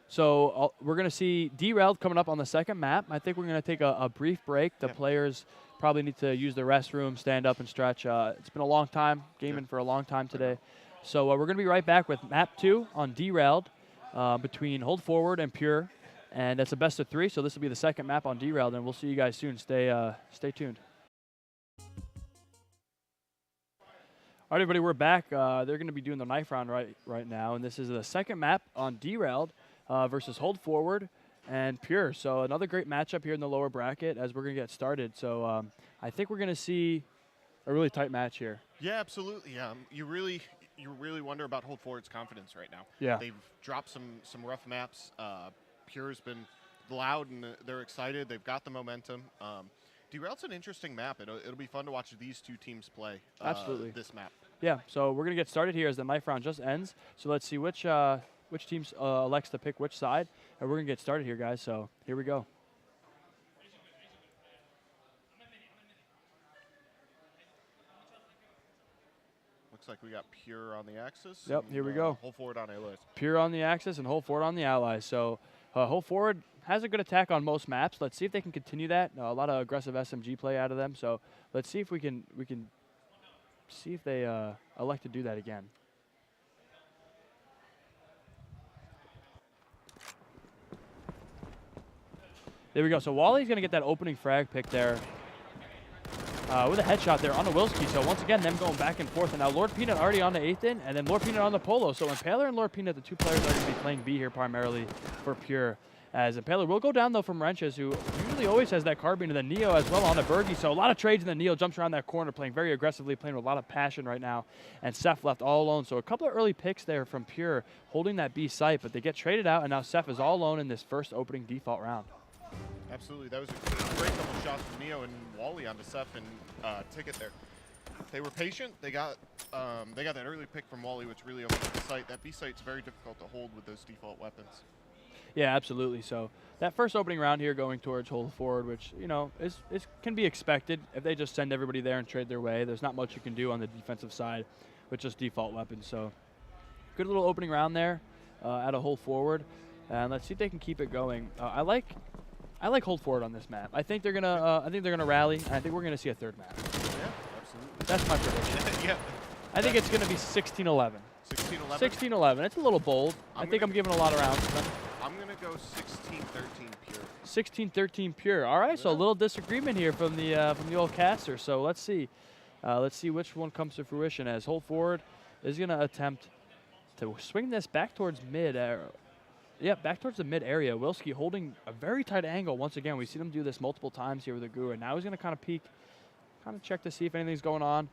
So we're going to see Derailed coming up on the second map. I think we're going to take a brief break. The players probably need to use the restroom, stand up and stretch. It's been a long time, gaming for a long time today. So we're going to be right back with map 2 on Derailed between Hold Forward and Pure. And that's a best of 3, so this will be the second map on Derailed, and we'll see you guys soon. Stay tuned. All right, everybody, we're back. They're going to be doing the knife round right now, and this is the second map on Derailed versus Hold Forward and Pure. So another great matchup here in the lower bracket as we're going to get started. So I think we're going to see a really tight match here. Yeah, absolutely. You really wonder about Hold Forward's confidence right now. Yeah. They've dropped some rough maps. Pure's been loud and they're excited. They've got the momentum. Derailed's an interesting map. It'll be fun to watch these 2 teams play. Absolutely. This map. Yeah. So we're gonna get started here as the knife round just ends. So let's see which team elects to pick which side, and we're gonna get started here, guys. So here we go. Looks like we got Pure on the axis. Yep, here we go. Hold Forward on allies. Pure on the axis and Hold Forward on the allies. So Hold Forward has a good attack on most maps. Let's see if they can continue that. A lot of aggressive SMG play out of them. So let's see if we can see if they elect to do that again. There we go. So Wally's going to get that opening frag pick there with a headshot there on the Willzki. So once again, them going back and forth. And now Lord Pnut already on the Athn, and then Lord Pnut on the Polo. So Impaler and Lord Pnut, the 2 players are going to be playing B here primarily for Pure. As Impaler will go down, though, from Wrenches, who usually always has that carbine, and then Neo as well on the Berghy. So a lot of trades, and then Neo jumps around that corner, playing very aggressively, playing with a lot of passion right now. And Ssef left all alone. So a couple of early picks there from Pure, holding that B site, but they get traded out, and now Ssef is all alone in this first opening default round. Absolutely. That was a great couple shots from Neo and Wally onto Ssef and Ticket there. They were patient. They got that early pick from Wally, which really opened up the site. That B site's very difficult to hold with those default weapons. Yeah, absolutely. So that first opening round here going towards Hold Forward, which, you know, can be expected. If they just send everybody there and trade their way, there's not much you can do on the defensive side with just default weapons. So good little opening round there at a Hold Forward. And let's see if they can keep it going. I like Hold Forward on this map. I think they're gonna rally. And I think we're gonna see a third map. Yeah, Absolutely. That's my prediction. Yeah. I think it's going to be 16-11. 16-11? 16-11. It's a little bold. I think I'm giving a lot of rounds to them. I'm going to go 16-13 pure. 16-13 pure. All right, so a little disagreement here from the old caster. So let's see. Let's see which one comes to fruition as hold forward is going to attempt to swing this back towards mid. Back towards the mid area. Willzki holding a very tight angle once again. We've seen him do this multiple times here with the Guru. Now he's going to kind of peek, kind of check to see if anything's going on.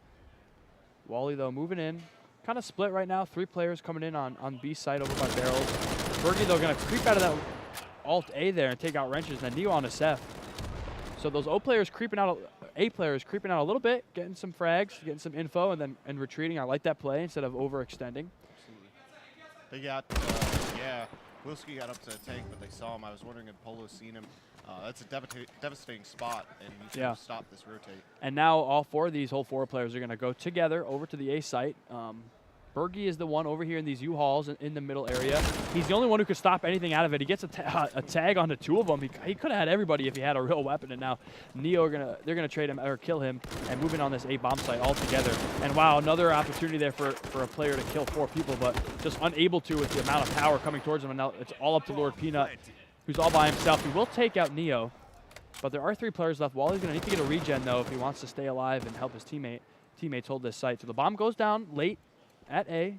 Wally, though, moving in. Kind of split right now. 3 players coming in on B side over by Derailed. Berghy, though, going to creep out of that alt A there and take out wrenches. And then Neo on to Ssef. So those O players creeping out, A players creeping out a little bit, getting some frags, getting some info, and then retreating. I like that play instead of overextending. Absolutely. They got, Willzki got up to a tank, but they saw him. I was wondering if Polo's seen him. That's a devastating spot, and you should have stopped this rotate. And now all 4 of these whole 4 players are going to go together over to the A site. Berghy is the one over here in these U-Hauls in the middle area. He's the only one who could stop anything out of it. He gets a tag onto 2 of them. He could have had everybody if he had a real weapon. And now Neo they're gonna trade him or kill him and move in on this A bomb site altogether. And wow, another opportunity there for a player to kill 4 people, but just unable to with the amount of power coming towards him. And now it's all up to Lord Pnut, who's all by himself. He will take out Neo, but there are 3 players left. Wally's gonna need to get a regen though if he wants to stay alive and help his teammates hold this site. So the bomb goes down late at A,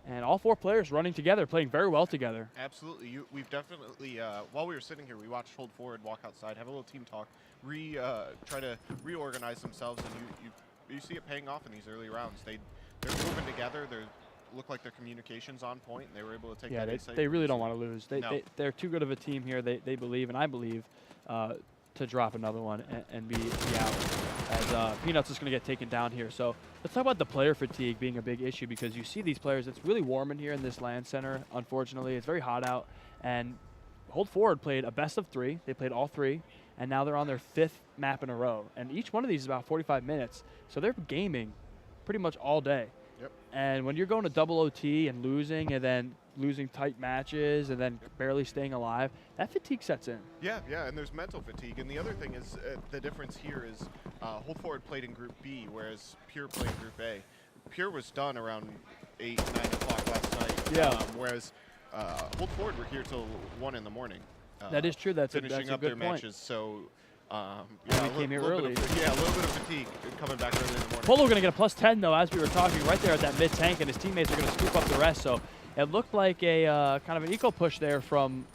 and all 4 players running together, playing very well together. Absolutely. We've definitely, while we were sitting here, we watched hold forward, walk outside, have a little team talk, try to reorganize themselves, and you see it paying off in these early rounds. They're moving together. They look like their communication's on point, and they were able to take that. Yeah, they really don't want to lose. They're too good of a team here. They believe, and I believe, to drop another one and be out. As Pnut's just going to get taken down here. So let's talk about the player fatigue being a big issue, because you see these players, it's really warm in here in this LAN center, unfortunately. It's very hot out. And hold forward played a best of 3. They played all 3, and now they're on their 5th map in a row. And each one of these is about 45 minutes. So they're gaming pretty much all day. Yep. And when you're going to double OT and then losing tight matches and then barely staying alive, that fatigue sets in. Yeah, and there's mental fatigue. And the other thing is the difference here is hold forward played in Group B, whereas Pure played in Group A. Pure was done around 8, 9 o'clock last night. Whereas hold forward were here till 1 in the morning. That is true. That's finishing up a good their point. matches. So we came here early. A little bit of fatigue coming back early in the morning. Polo going to get a +10 though, as we were talking, right there at that mid tank, and his teammates are going to scoop up the rest. So it looked like a kind of an eco push there from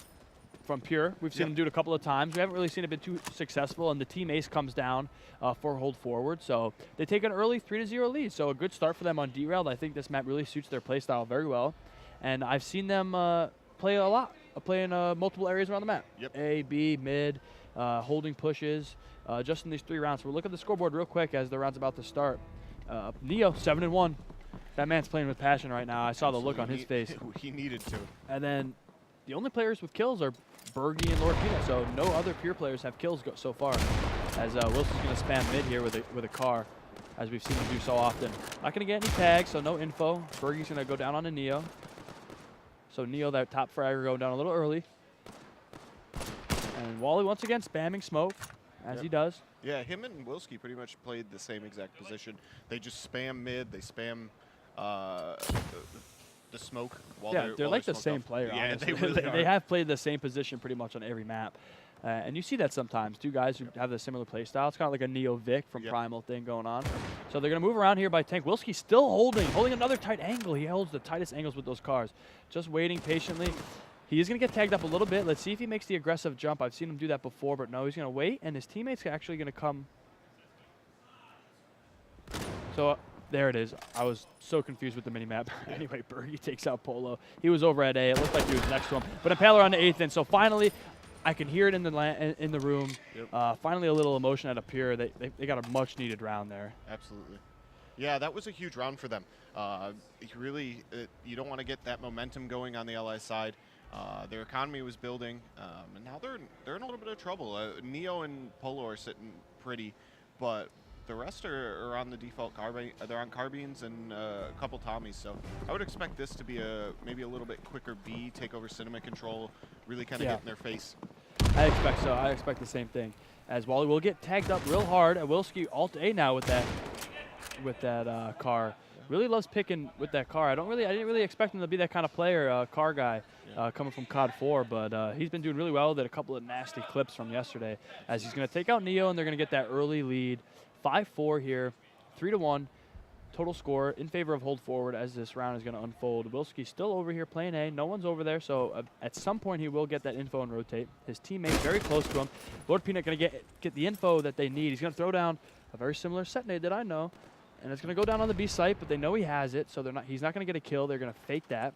Pure. We've seen him do it a couple of times. We haven't really seen it be too successful, and the team ace comes down for hold forward. So they take an early 3-0 lead. So a good start for them on Derailed. I think this map really suits their play style very well, and I've seen them play a lot, play in multiple areas around the map. Yep. A, B, mid, holding pushes, just in these 3 rounds. So we'll look at the scoreboard real quick as the round's about to start. Neo 7-1. That man's playing with passion right now. I saw the look on his face. He needed to. And then the only players with kills are Berghy and Lord Pnut, so no other Pure players have kills so far. As Wilson's going to spam mid here with a car, as we've seen him do so often. Not going to get any tags, so no info. Berghy's going to go down on a Neo. So Neo, that top fragger, going down a little early. And Wally once again spamming smoke, as he does. Yeah, him and Willzki pretty much played the same exact position. They just spam mid, they spam the smoke while they're like the same player, Yeah, honestly. they really are. They have played the same position pretty much on every map. And you see that sometimes. 2 guys who have a similar play style. It's kind of like a Neo Vic from Primal thing going on. So they're going to move around here by tank. Willzki still holding another tight angle. He holds the tightest angles with those cars. Just waiting patiently. He is going to get tagged up a little bit. Let's see if he makes the aggressive jump. I've seen him do that before, but no, he's going to wait, and his teammates are actually going to come. So there it is. I was so confused with the mini-map. Anyway, Berghy takes out Polo. He was over at A. It looked like he was next to him. But Impaler on the 8th, and so finally, I can hear it in the room. Finally, a little emotion at a Pure. They got a much-needed round there. Absolutely. Yeah, that was a huge round for them. You don't want to get that momentum going on the LI side. Their economy was building, and now they're in a little bit of trouble. Neo and Polo are sitting pretty, but the rest are on the default carbine. They're on carbines and a couple Tommies. So I would expect this to be maybe a little bit quicker B, take over cinema control, really kind of get in their face. I expect so. I expect the same thing. as Wally will get tagged up real hard. Willzki alt A now with that car. Really loves picking with that car. I didn't really expect him to be that kind of player, car guy, coming from COD 4, but he's been doing really well with it. A couple of nasty clips from yesterday, as he's going to take out Neo, and they're going to get that early lead. 5-4 here, 3-1 total score in favor of Hold Forward as this round is going to unfold. Willzki still over here playing A. No one's over there, so at some point he will get that info and rotate. His teammate very close to him. Lord Pnut going to get the info that they need. He's going to throw down a very similar set nade that I know. And it's going to go down on the B site, but they know he has it, so he's not going to get a kill. They're going to fake that.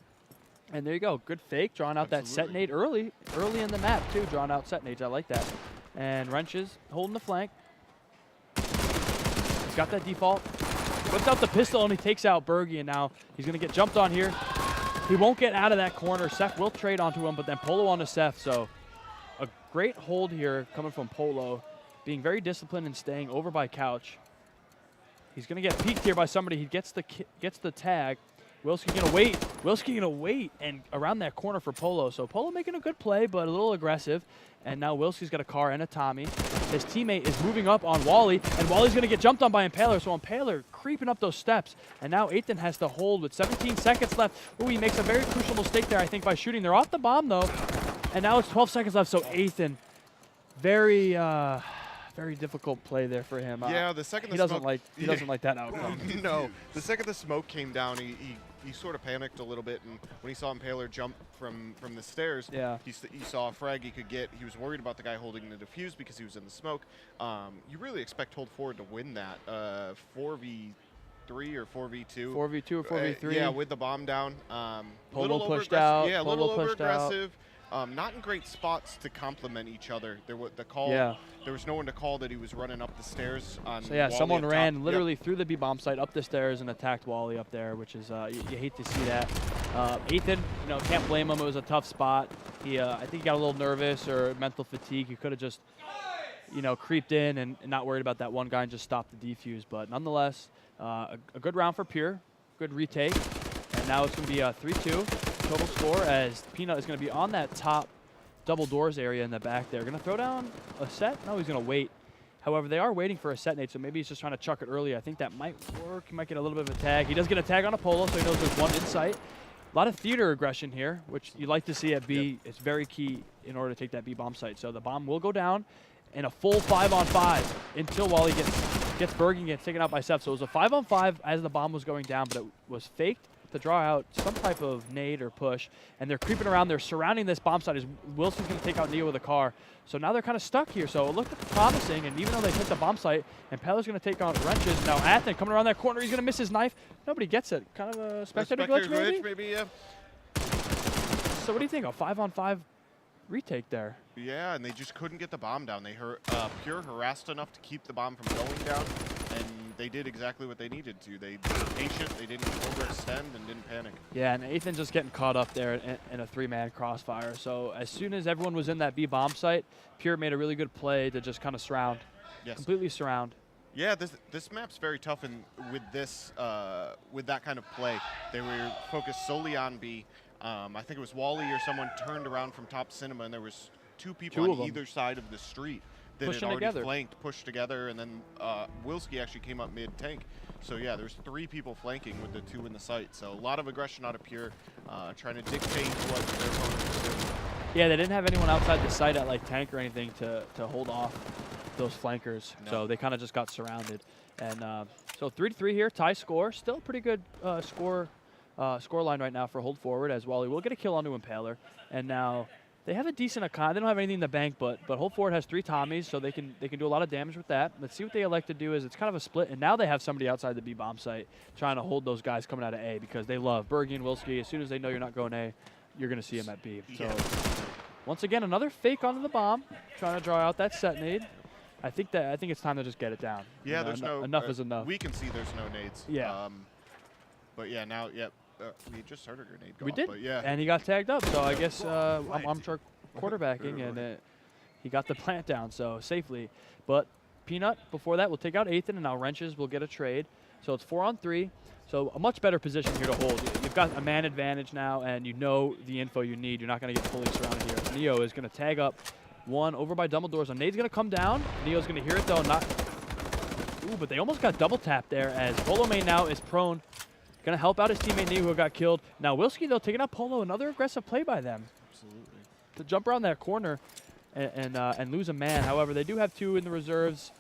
And there you go. Good fake, drawing out that set nade early in the map, too. Drawing out set nades. I like that. And Wrenches holding the flank. He's got that default. Whips out the pistol, and he takes out Berghy, and now he's going to get jumped on here. He won't get out of that corner. Ssef will trade onto him, but then Polo onto Ssef. So a great hold here coming from Polo, being very disciplined and staying over by Couch. He's going to get peeked here by somebody. He gets the tag. Willzki going to wait. Willzki going to wait and around that corner for Polo. So Polo making a good play, but a little aggressive. And now Willzki's got a car and a Tommy. His teammate is moving up on Wally, and Wally's going to get jumped on by Impaler. So Impaler creeping up those steps. And now Athn has to hold with 17 seconds left. Ooh, he makes a very crucial mistake there, I think, by shooting. They're off the bomb, though. And now it's 12 seconds left, so Athn, very difficult play there for him. Yeah, the second he doesn't like that outcome. No, the second the smoke came down, he sort of panicked a little bit, and when he saw Impaler jump from the stairs, he saw a frag he could get. He was worried about the guy holding the defuse because he was in the smoke. You really expect Hold Forward to win that 4v3 or 4v2. 4v2 or 4v3. Yeah, with the bomb down. Polo pushed out. Yeah, a little over aggressive. Not in great spots to complement each other. There was no one to call that he was running up the stairs on So yeah, Wally someone ran literally Yep. through the B bomb site up the stairs and attacked Wally up there, which is you hate to see that. Athn, can't blame him. It was a tough spot. I think he got a little nervous or mental fatigue. He could have just creeped in and not worried about that one guy and just stopped the defuse. But nonetheless, a good round for Pure, good retake, and now it's going to be a 3-2 total score as Pnut is going to be on that top double doors area in the back there. Going to throw down a set? No, he's going to wait. However, they are waiting for a set nade, so maybe he's just trying to chuck it early. I think that might work. He might get a little bit of a tag. He does get a tag on a Polo, so he knows there's one in sight. A lot of theater aggression here, which you like to see at B. Yep. It's very key in order to take that B bomb site. So the bomb will go down in a full 5-on-5 until Wally gets Berghy and gets taken out by Ssef. So it was a 5-on-5 as the bomb was going down, but it was faked to draw out some type of nade or push, and they're creeping around. They're surrounding this bomb site as Wilson's going to take out Neo with a car. So now they're kind of stuck here. So it looked promising, and even though they hit the bomb site, Impaler's going to take on Wrenches. Now Athn coming around that corner. He's going to miss his knife. Nobody gets it. Kind of a spectator glitch, maybe? Yeah. So what do you think? A 5-on-5 retake there. Yeah, and they just couldn't get the bomb down. They Pure harassed enough to keep the bomb from going down, and they did exactly what they needed to. They were patient, they didn't overextend, and didn't panic. Yeah, and Athn just getting caught up there in a 3-man crossfire. So as soon as everyone was in that B bomb site, Pure made a really good play to just kind of surround, completely surround. Yeah, this map's very tough, and with that kind of play, they were focused solely on B. I think it was Wally or someone turned around from top cinema, and there was two people on either side of the street that had already flanked, pushed together, and then Willzki actually came up mid-tank. So yeah, there's 3 people flanking with the 2 in the site. So a lot of aggression out of Pure, trying to dictate what their opponent was doing. Yeah, they didn't have anyone outside the site at like tank or anything to hold off those flankers. No. So they kind of just got surrounded. And so 3-3 here, tie score. Still a pretty good score line right now for Hold Forward, as Wally will get a kill onto Impaler. And now they have a decent economy. They don't have anything in the bank, but Hold Forward has 3 Tommies, so they can do a lot of damage with that. Let's see what they elect to do. Is it's kind of a split, and now they have somebody outside the B bomb site trying to hold those guys coming out of A, because they love Berghy and Willzki. As soon as they know you're not going A, you're going to see them at B. So once again, another fake onto the bomb, trying to draw out that set nade. I think it's time to just get it down. Yeah, there's enough is enough. We can see there's no nades. Yeah. But yeah, now we just heard a grenade go off, did, but yeah. And he got tagged up, so I guess I'm sure quarterbacking, and he got the plant down, so safely. But Pnut, before that, will take out Athn, and now Wrenches will get a trade. So it's 4-on-3, so a much better position here to hold. You've got a man advantage now, and you know the info you need. You're not going to get fully surrounded here. Neo is going to tag up One over by Dumbledore. So nade's going to come down. Neo's going to hear it, though. Not. Ooh, but they almost got double tapped there as Polo main now is prone. Going to help out his teammate Neo, who got killed. Now Willzki, though, taking out Polo. Another aggressive play by them. Absolutely. To jump around that corner and lose a man. However, they do have 2 in the reserves.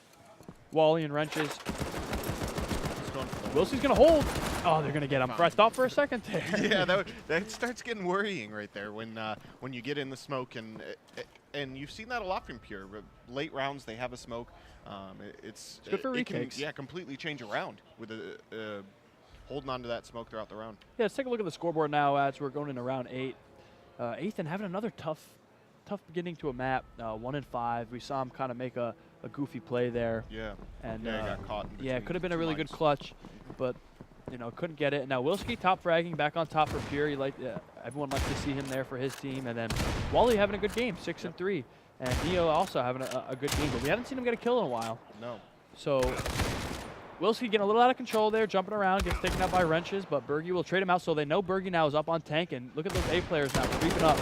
Wally and Wrenches. Willzki's going to hold. Oh, they're going to get him. I thought for a second there. Yeah, that starts getting worrying right there when you get in the smoke. And you've seen that a lot from Pure. Late rounds, they have a smoke. It's good for retakes. Yeah, completely change a round with holding on to that smoke throughout the round. Yeah, let's take a look at the scoreboard now as we're going into round 8. Athn having another tough beginning to a map. 1 and 5. We saw him kind of make a goofy play there. Yeah. And he got caught. Yeah, it could have been a really good clutch, but couldn't get it. And now Willzki top fragging back on top for Pure. Everyone likes to see him there for his team. And then Wally having a good game, 6 and 3. And Neo also having a good game, but we haven't seen him get a kill in a while. No. So Willzki getting a little out of control there, jumping around, gets taken out by Wrenches, but Berghy will trade him out. So they know Berghy now is up on tank, and look at those A players now creeping up.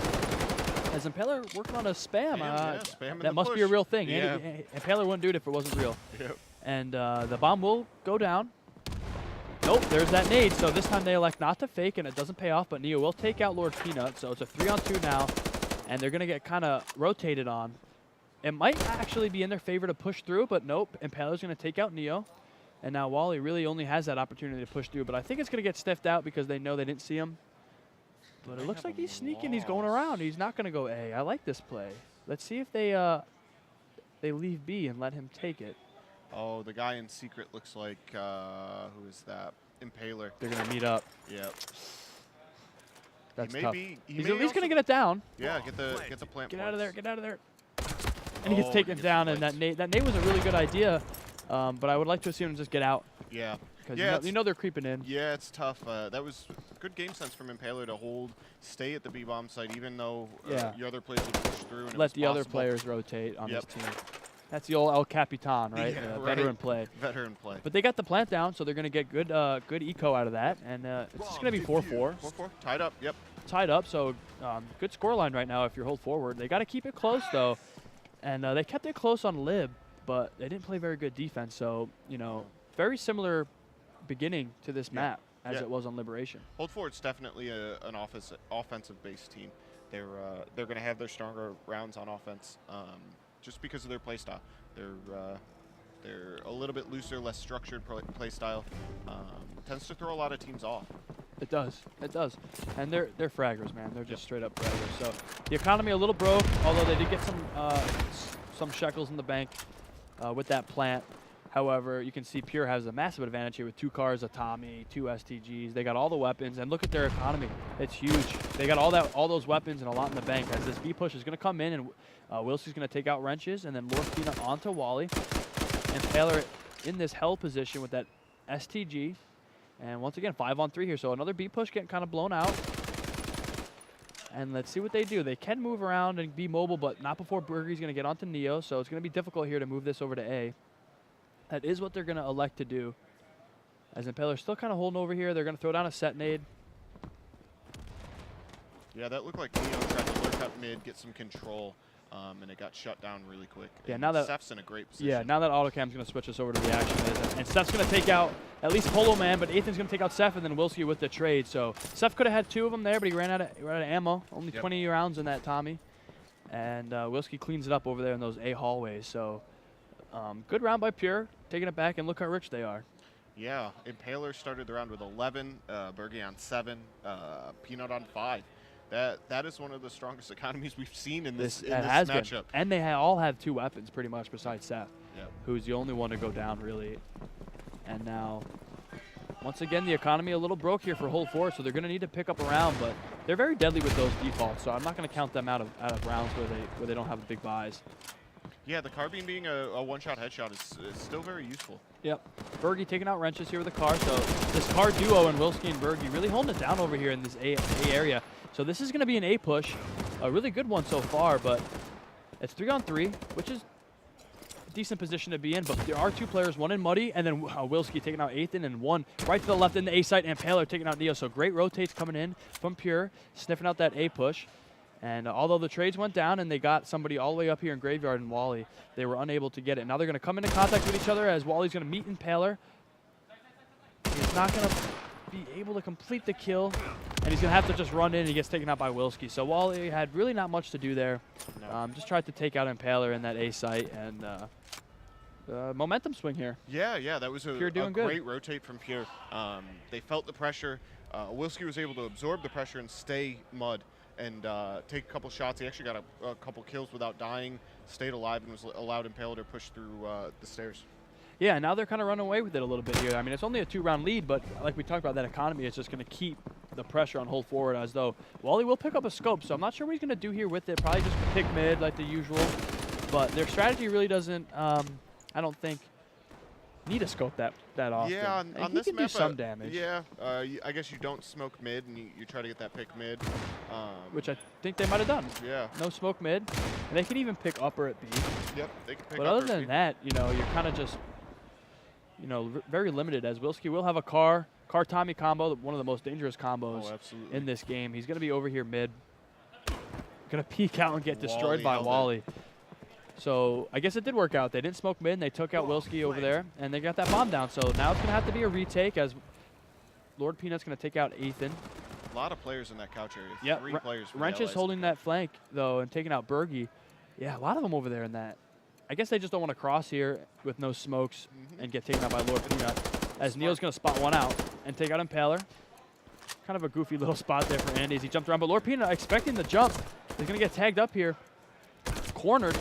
As Impaler working on a spam. Spam that must be a real thing. Yeah. Impaler wouldn't do it if it wasn't real. Yep. And the bomb will go down. Nope, there's that nade. So this time they elect not to fake, and it doesn't pay off, but Neo will take out Lord Pnut. So it's a 3-on-2 now, and they're going to get kind of rotated on. It might actually be in their favor to push through, but nope. Impaler's going to take out Neo. And now Wally really only has that opportunity to push through, but I think it's going to get sniffed out because they know they didn't see him. But it looks like he's sneaking. He's going around. He's not going to go A. I like this play. Let's see if they leave B and let him take it. Oh, the guy in secret looks like, who is that? Impaler. They're going to meet up. Yep. That's tough. He's at least going to get it down. Yeah, get the plant. Get out of there. Get out of there. And he gets taken down, and that nade was a really good idea. But I would like to assume him just get out. Yeah. Because you know they're creeping in. Yeah, it's tough. That was good game sense from Impaler to stay at the B-bomb site, even though your other players would push through. And let the other players rotate on his team. That's the old El Capitan, right? Yeah, veteran play. Veteran play. But they got the plant down, so they're going to get good eco out of that. And it's just going to be 4-4. 4-4. Tied up, yep. Tied up, so good scoreline right now if you're hold forward. They got to keep it close, though. And they kept it close on Lib, but they didn't play very good defense. So, very similar beginning to this map as it was on Liberation. Hold forward's definitely an offensive-based team. They're going to have their stronger rounds on offense just because of their play style. They're a little bit looser, less structured play style. Tends to throw a lot of teams off. It does. It does. And they're fraggers, man. They're just straight up fraggers. So the economy a little broke, although they did get some shekels in the bank with that plant. However, you can see Pure has a massive advantage here with 2 cars, a Tommy, 2 STGs. They got all the weapons, and look at their economy. It's huge. They got all those weapons and a lot in the bank. As this B push is going to come in, and Willzki's going to take out Wrenches, and then Lord Pnut onto Wally. And Taylor in this hell position with that STG. And once again, 5-on-3 here. So another B push getting kind of blown out. And let's see what they do. They can move around and be mobile, but not before Berghy's going to get onto Neo. So it's going to be difficult here to move this over to A. That is what they're going to elect to do. As Impaler's still kind of holding over here. They're going to throw down a set nade. Yeah, that looked like Neo tried to lurk up mid, get some control, and it got shut down really quick. Yeah, and now that Ssef's in a great position. Yeah, now that AutoCam's going to switch us over to the action. And Ssef's going to take out at least Polo Man, but Athn's going to take out Ssef, and then Willzki with the trade. So Ssef could have had 2 of them there, but he ran out of ammo. Only 20 rounds in that Tommy. And Willzki cleans it up over there in those A hallways. So good round by Pure, taking it back, and look how rich they are. Yeah, Impaler started the round with 11, Berghy on 7, Pnut on 5. That is one of the strongest economies we've seen in this matchup. And they all have 2 weapons pretty much besides Ssef, who's the only one to go down really. And now, once again, the economy a little broke here for hold 4, so they're going to need to pick up a round, but they're very deadly with those defaults, so I'm not going to count them out of rounds where they don't have big buys. Yeah, the carbine being a one-shot headshot is still very useful. Yep. Berghy taking out Wrenches here with the car, so this car duo and Willzki and Berghy really holding it down over here in this A area. So this is going to be an A push, a really good one so far, but it's 3-on-3, which is a decent position to be in, but there are 2 players, one in Muddy, and then Willzki taking out Athn, and one right to the left in the A site, and Impaler taking out Neo. So great rotates coming in from Pure, sniffing out that A push. And although the trades went down and they got somebody all the way up here in Graveyard and Wally, they were unable to get it. Now they're going to come into contact with each other as Wally's going to meet Impaler. He's not going to be able to complete the kill, and he's going to have to just run in, and he gets taken out by Willzki. So Wally had really not much to do there. No. Just tried to take out Impaler in that A site, and momentum swing here. Yeah, that was a great rotate from Pure. They felt the pressure. Willzki was able to absorb the pressure and stay mud and take a couple shots. He actually got a couple kills without dying, stayed alive, and was allowed Impaler to push through the stairs. Yeah, now they're kind of running away with it a little bit here. I mean, it's only a 2-round lead, but like we talked about, that economy is just going to keep the pressure on hold forward, as though Wally will pick up a scope, so I'm not sure what he's going to do here with it. Probably just pick mid like the usual, but their strategy really doesn't, I don't think, need a scope that often. Yeah, on this can map, do some damage. Yeah, I guess you don't smoke mid, and you try to get that pick mid. Which I think they might have done. Yeah. No smoke mid, and they can even pick upper at B. Yep, they can pick But upper other at than B. that, you know, you're kind of just, you know, very limited, as Willzki will have a car Tommy combo, one of the most dangerous combos in this game. He's going to be over here mid. Going to peek out and get destroyed by Wally. So I guess it did work out. They didn't smoke mid, and they took out Willzki over there, and they got that bomb down. So now it's going to have to be a retake, as Lord Pnut's going to take out Athn. A lot of players in that couch area. Yeah, 3 players. Wrench is holding that flank, though, and taking out Berghy. Yeah, a lot of them over there in that. I guess they just don't want to cross here with no smokes and get taken out by Lord Pnut, as Neil's going to spot one out and take out Impaler. Kind of a goofy little spot there for Andy as he jumped around, but Lord Pnut expecting the jump. He's going to get tagged up here. Cornered.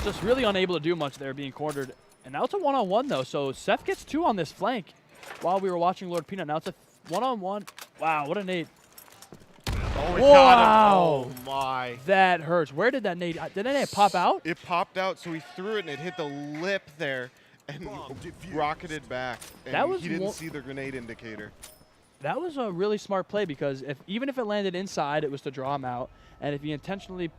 Just really unable to do much there, being cornered. And now it's a one-on-one, though, so Ssef gets 2 on this flank while we were watching Lord Pnut. Now it's a one-on-one. Wow, what a nade. Oh, it wow. got him. Oh, my. That hurts. Where did that nade pop out? It popped out, so he threw it, and it hit the lip there and rocketed back. And he didn't see the grenade indicator. That was a really smart play, because even if it landed inside, it was to draw him out. And if he intentionally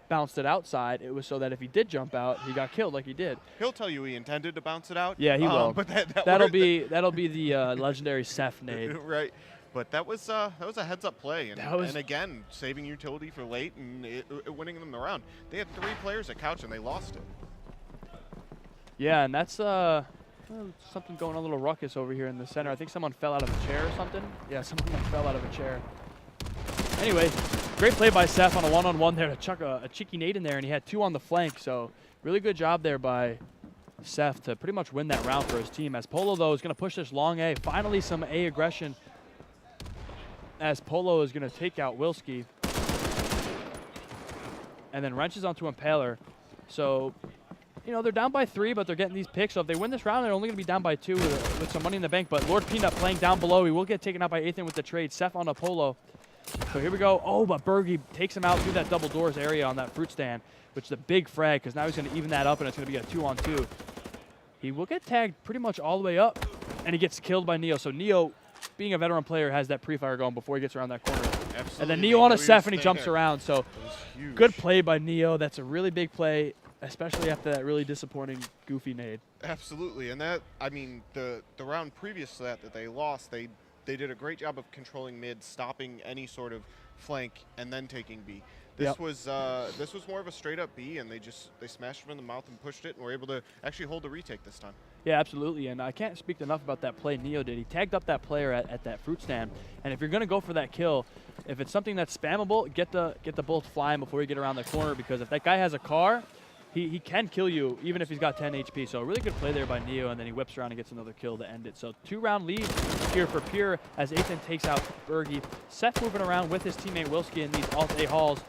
bounced it outside, it was so that if he did jump out, he got killed like he did. He'll tell you he intended to bounce it out. Yeah, he will. But that'll be the legendary Ssef nade. Right. But that was a heads-up play, and again, saving utility for late and winning them the round. They had 3 players at couch, and they lost it. Yeah, and that's something going on, a little ruckus over here in the center. I think someone fell out of a chair or something. Yeah, someone fell out of a chair. Anyway, great play by Ssef on a one-on-one there to chuck a cheeky nade in there, and he had 2 on the flank. So really good job there by Ssef to pretty much win that round for his team. As Polo, though, is going to push this long A. Finally, some A aggression, as Polo is going to take out Willzki. And then wrenches onto Impaler. So, you know, they're down by 3, but they're getting these picks. So if they win this round, they're only going to be down by 2 with some money in the bank. But Lord Pnut playing down below. He will get taken out by Athn with the trade. Ssef on a Polo. So here we go. Oh, but Berghy takes him out through that double doors area on that fruit stand, which is a big frag, because now he's going to even that up, and it's going to be a 2-on-2. He will get tagged pretty much all the way up, and he gets killed by Neo. So Neo, being a veteran player, has that pre-fire going before he gets around that corner. Absolutely. And then Neo on a Ssef, and he jumps around. So good play by Neo. That's a really big play, especially after that really disappointing goofy nade. Absolutely. And that, I mean, the round previous to that they lost, they did a great job of controlling mid, stopping any sort of flank, and then taking B. This was more of a straight up B, and they smashed him in the mouth and pushed it, and were able to actually hold the retake this time. Yeah, absolutely, and I can't speak enough about that play Neo did. He tagged up that player at that fruit stand, and if you're going to go for that kill, if it's something that's spammable, get the bullets flying before you get around the corner, because if that guy has a car, he can kill you even if he's got 10 HP. So a really good play there by Neo, and then he whips around and gets another kill to end it. So 2-round lead here for Pure as Athn takes out Berghy. Ssef moving around with his teammate Willzki in these alt-A halls.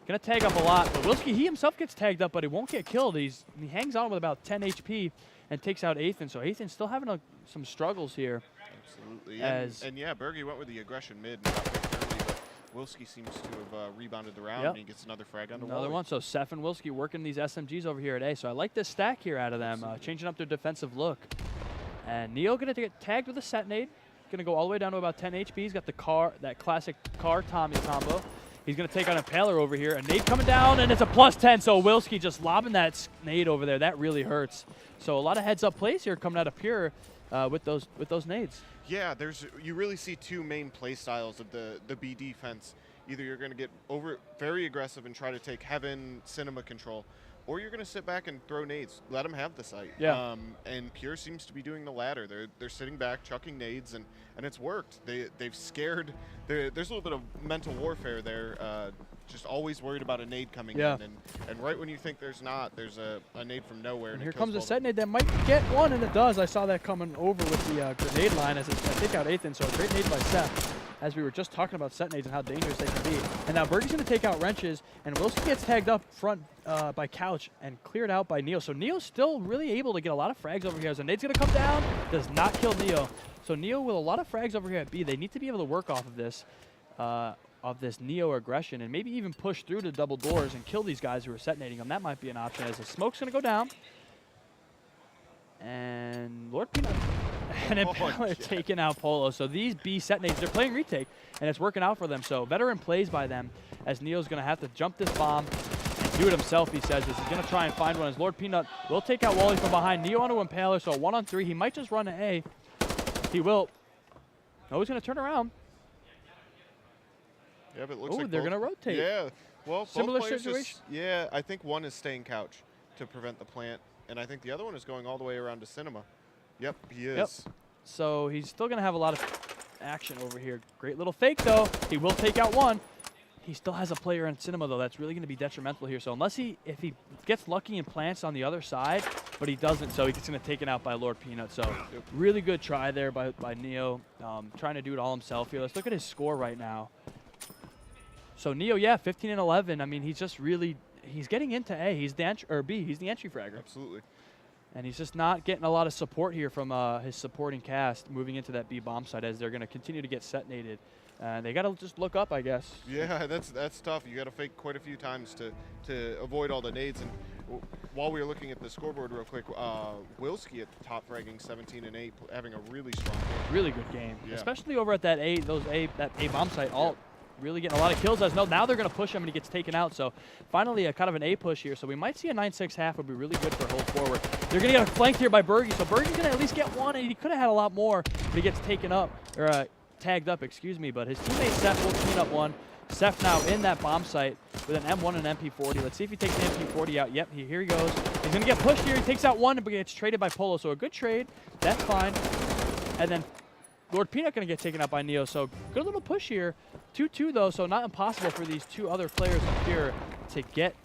Going to tag up a lot, but Willzki, he himself gets tagged up, but he won't get killed. He hangs on with about 10 HP and takes out Athn. So Athn's still having some struggles here. Absolutely. And yeah, Berghy went with the aggression mid and got picked early, but Willzki seems to have rebounded the round, and he gets another frag on the Another one. So Ssef and Willzki working these SMGs over here at A. So I like this stack here out of them, changing up their defensive look. And Neo going to get tagged with a set nade. Going to go all the way down to about 10 HP. He's got the car, that classic car Tommy combo. He's going to take out Impaler over here. A nade coming down, and it's a +10. So Willzki just lobbing that nade over there. That really hurts. So a lot of heads-up plays here coming out of Pure with those nades. Yeah, you really see 2 main play styles of the B defense. Either you're going to get very aggressive and try to take Heaven, Cinema control, or you're going to sit back and throw nades. Let them have the site. Yeah. And Pure seems to be doing the latter. They're sitting back, chucking nades, and it's worked. They've scared. There's a little bit of mental warfare there. Just always worried about a nade coming in, and right when you think there's not, there's a nade from nowhere. And here comes a set nade that might get one, and it does. I saw that coming over with the grenade line as it's going to take out Athn. So a great nade by Ssef, as we were just talking about set nades and how dangerous they can be. And now Berghy's going to take out wrenches, and Willzki gets tagged up front by Couch and cleared out by Neo. So Neo's still really able to get a lot of frags over here. As the nade's going to come down, does not kill Neo. So Neo with a lot of frags over here at B. They need to be able to work off of this Neo aggression and maybe even push through to double doors and kill these guys who are setnating them. That might be an option as the smoke's going to go down. And Lord Pnut and Impaler taking out Polo. So these B set nades, they're playing retake, and it's working out for them. So veteran plays by them as Neo's going to have to jump this bomb and do it himself, he says. He's going to try and find one as Lord Pnut will take out Wally from behind. Neo onto Impaler, so 1-on-3. He might just run to A. He will. No, he's going to turn around. Yeah, but it looks like they're going to rotate. Yeah, well, similar both situation. Yeah, I think one is staying Couch to prevent the plant, and I think the other one is going all the way around to Cinema. Yep, he is. Yep. So he's still going to have a lot of action over here. Great little fake, though. He will take out one. He still has a player in Cinema, though. That's really going to be detrimental here. So if he gets lucky and plants on the other side, but he doesn't, so he gets going to take it out by Lord Pnut. So really good try there by Neo, trying to do it all himself here. Let's look at his score right now. So Neo, yeah, 15 and 11. I mean, he's just really, he's getting into A. He's the or B. He's the entry fragger. Absolutely. And he's just not getting a lot of support here from his supporting cast moving into that B bomb site as they're going to continue to get setnated. They got to just look up, I guess. Yeah, that's tough. You got to fake quite a few times to avoid all the nades. And while we were looking at the scoreboard real quick, Willzki at the top fragging 17 and 8, having a really strong game. Really good game, yeah. Especially over at that A bomb site. All really getting a lot of kills. As now they're going to push him and he gets taken out. So finally a kind of an A push here. So we might see a 9-6 half would be really good for hold forward. They're going to get flanked here by Berghy. So Berghy's going to at least get one, and he could have had a lot more, but he gets taken up, or tagged up, excuse me. But his teammate Ssef will clean up one. Ssef now in that bomb site with an M1 and MP40. Let's see if he takes the MP40 out. Yep, here he goes. He's going to get pushed here. He takes out one, but gets traded by Polo. So a good trade. That's fine. And then Lord Pnut going to get taken out by Neo. So good little push here. 2-2 though, so not impossible for these two other players up here to get.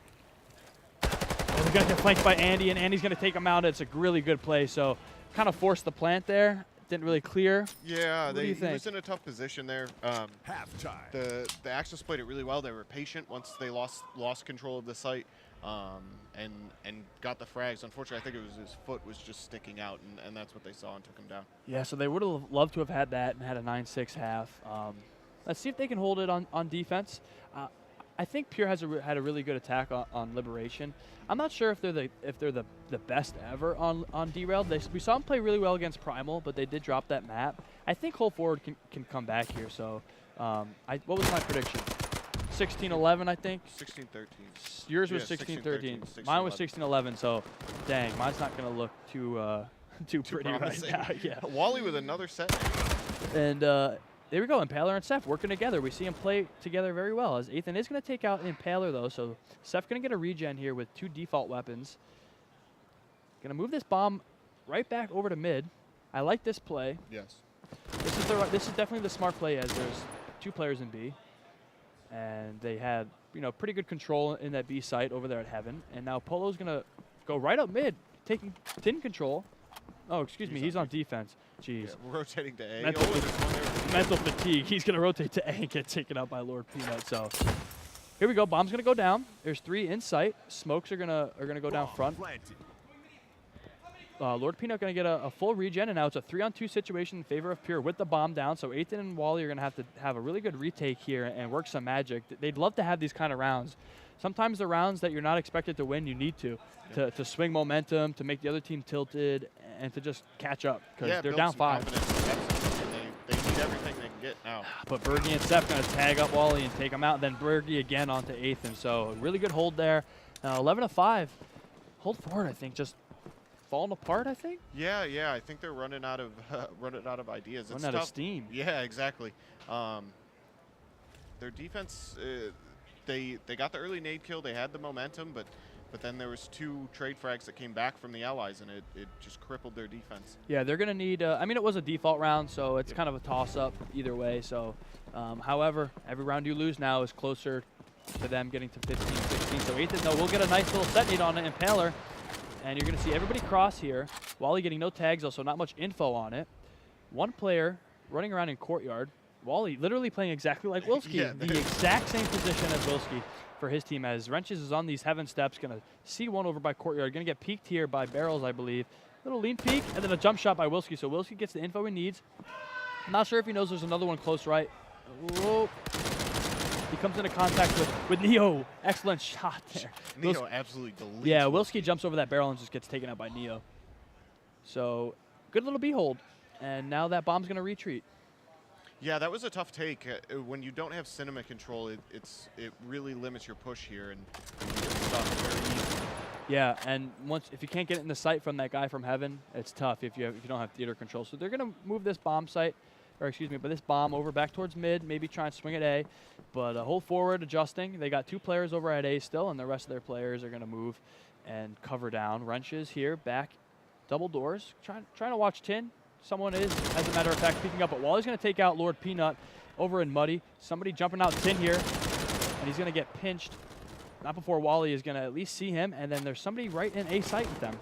They're going to get flanked by Andy, and Andy's going to take him out. It's a really good play. So kind of forced the plant there. Didn't really clear. Yeah, he was in a tough position there. Halftime. The Axis played it really well. They were patient once they lost control of the site, and got the frags. Unfortunately, I think it was his foot was just sticking out, and that's what they saw and took him down. Yeah, so they would have loved to have had that and had a 9-6 half. Let's see if they can hold it on defense. I think Pure had a really good attack on Liberation. I'm not sure if they're the best ever on Derailed. We saw them play really well against Primal, but they did drop that map. I think hold forward can come back here. So what was my prediction? 16-11, I think. 16-13. Yours was 16-13. Mine was 16-11. So dang, mine's not gonna look too pretty promising right now. Yeah. Wally with another set. And there we go, Impaler and Ssef working together. We see them play together very well. As Athn is going to take out Impaler, though, so Ssef going to get a regen here with 2 default weapons. Going to move this bomb right back over to mid. I like this play. Yes. This is definitely the smart play, as there's 2 players in B. And they had, pretty good control in that B site over there at Heaven. And now Polo's going to go right up mid, taking tin control. Oh, excuse me, he's on defense. Jeez. Yeah, we're rotating to A. Mental fatigue. He's going to rotate to A and get taken out by Lord Pnut. So here we go. Bomb's going to go down. There's 3 in sight. Smokes are gonna go down front. Lord Pnut going to get a full regen, and now it's a 3-on-2 situation in favor of Pure with the bomb down. So Athn and Wally are going to have a really good retake here and work some magic. They'd love to have these kind of rounds. Sometimes the rounds that you're not expected to win, you need to swing momentum, to make the other team tilted, and to just catch up because they're down 5. They need everything they can get now. But Berghy and Ssef going to tag up Wally and take him out. Then Berghy again onto Athn. So a really good hold there. 11-5. Hold forward, I think, just falling apart, I think. Yeah. I think they're running out of ideas. Running out of steam. Yeah, exactly. their defense, they got the early nade kill. They had the momentum, but then there was 2 trade frags that came back from the allies, and it just crippled their defense. Yeah, they're going to need, I mean, it was a default round, so it's kind of a toss-up either way. So, however, every round you lose now is closer to them getting to 15, 16. So Athn, though, will get a nice little set need on the Impaler. And you're going to see everybody cross here. Wally getting no tags, though, so not much info on it. One player running around in courtyard. Wally literally playing exactly like Willzki. Yeah, the exact same position as Willzki for his team, as Wrenches is on these heaven steps, going to see one over by courtyard. Going to get peeked here by Barrels, I believe. Little lean peek, and then a jump shot by Willzki. So Willzki gets the info he needs. Not sure if he knows there's another one close right. Whoa. He comes into contact with Neo. Excellent shot there. Neo absolutely deletes. Yeah, Willzki jumps over that barrel and just gets taken out by Neo. So good little behold. And now that bomb's going to retreat. Yeah, that was a tough take. When you don't have cinema control, it really limits your push here, and you get stuck very easily. Yeah, and if you can't get it in the sight from that guy from heaven, it's tough if you don't have theater control. So they're going to move this bomb site, or excuse me, but this bomb over back towards mid, maybe try and swing at A, but hold forward, adjusting. They got 2 players over at A still, and the rest of their players are going to move and cover down. Wrenches here, back, double doors, trying to watch Tin. Someone is, as a matter of fact, picking up, but Wally's going to take out Lord Pnut over in Muddy. Somebody jumping out Tin here, and he's going to get pinched. Not before Wally is going to at least see him, and then there's somebody right in A site with them.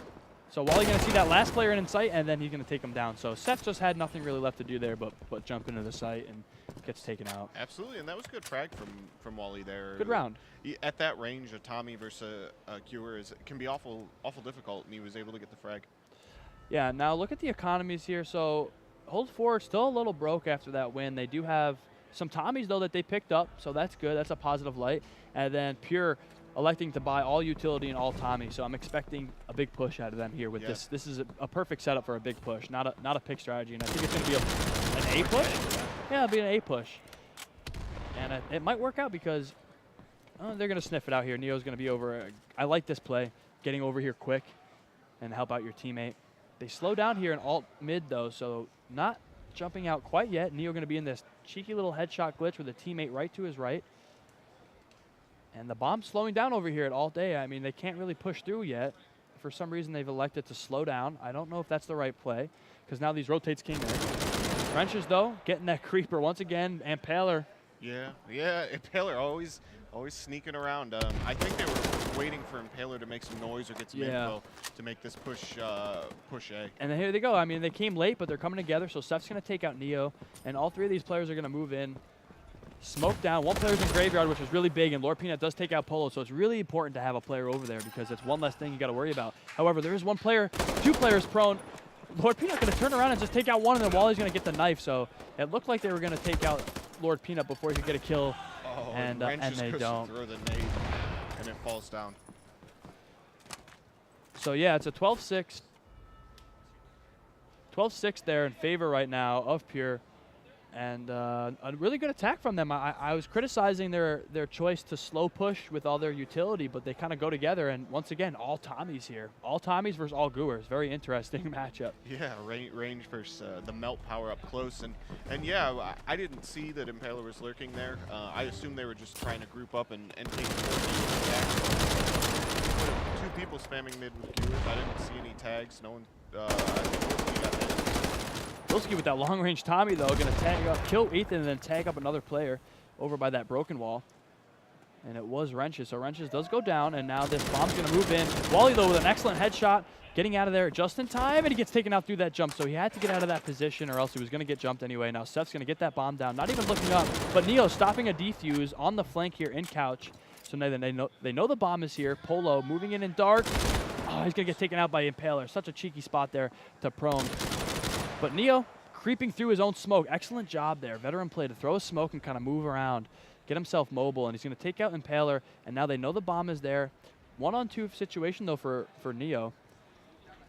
So Wally's going to see that last player in sight, and then he's going to take him down. So Ssef just had nothing really left to do there but jump into the site and gets taken out. Absolutely, and that was good frag from Wally there. Good round. At that range, a Tommy versus a Cure can be awful difficult, and he was able to get the frag. Yeah, now look at the economies here. So hold forward, still a little broke after that win. They do have some Tommies, though, that they picked up, so that's good. That's a positive light. And then Pure electing to buy all utility and all Tommy, so I'm expecting a big push out of them here with this. This is a perfect setup for a big push, not a pick strategy, and I think it's going to be an A push. Yeah, it'll be an A push. And it might work out because they're going to sniff it out here. Neo's going to be over. I like this play, getting over here quick and help out your teammate. They slow down here in alt mid, though, so not jumping out quite yet. Neo going to be in this cheeky little headshot glitch with a teammate right to his right. And the bomb's slowing down over here at alt A. I mean, they can't really push through yet. For some reason, they've elected to slow down. I don't know if that's the right play, because now these rotates came in. Wrenches, though, getting that creeper once again. Impaler. Yeah, Impaler always sneaking around. I think they were waiting for Impaler to make some noise or get some info to make this push A. And then here they go. I mean, they came late, but they're coming together. So Ssef's going to take out Neo, and all 3 of these players are going to move in. Smoke down. One player's in Graveyard, which is really big, and Lord Pnut does take out Polo, so it's really important to have a player over there because it's one less thing you got to worry about. However, there is 2 players prone. Lord Pnut going to turn around and just take out one, and then Wally's going to get the knife. So it looked like they were going to take out Lord Pnut before he could get a kill, and they don't. Throw the nade, and it falls down. So yeah, it's a 12-6. 12-6 there in favor right now of Pure. And a really good attack from them. I was criticizing their choice to slow push with all their utility, but they kind of go together. And once again, all Tommies here. All Tommies versus all Goers. Very interesting matchup. Yeah, range versus the melt power up close. And yeah, I didn't see that Impaler was lurking there. I assumed they were just trying to group up and take 4 attack. 2 people spamming mid with Goers. I didn't see any tags. No one. I think Willzki got hit. Willzki with that long-range Tommy, though, going to tag up, kill Athn, and then tag up another player over by that broken wall. And it was Wrenches. So Wrenches does go down, and now this bomb's going to move in. Wally, though, with an excellent headshot, getting out of there just in time, and he gets taken out through that jump. So he had to get out of that position, or else he was going to get jumped anyway. Now Ssef's going to get that bomb down, not even looking up. But Neo stopping a defuse on the flank here in Couch. So now they know the bomb is here. Polo moving in dark. Oh, he's going to get taken out by Impaler. Such a cheeky spot there to prone. But Neo creeping through his own smoke. Excellent job there. Veteran play to throw a smoke and kind of move around, get himself mobile, and he's going to take out Impaler, and now they know the bomb is there. 1-on-2 situation, though, for Neo.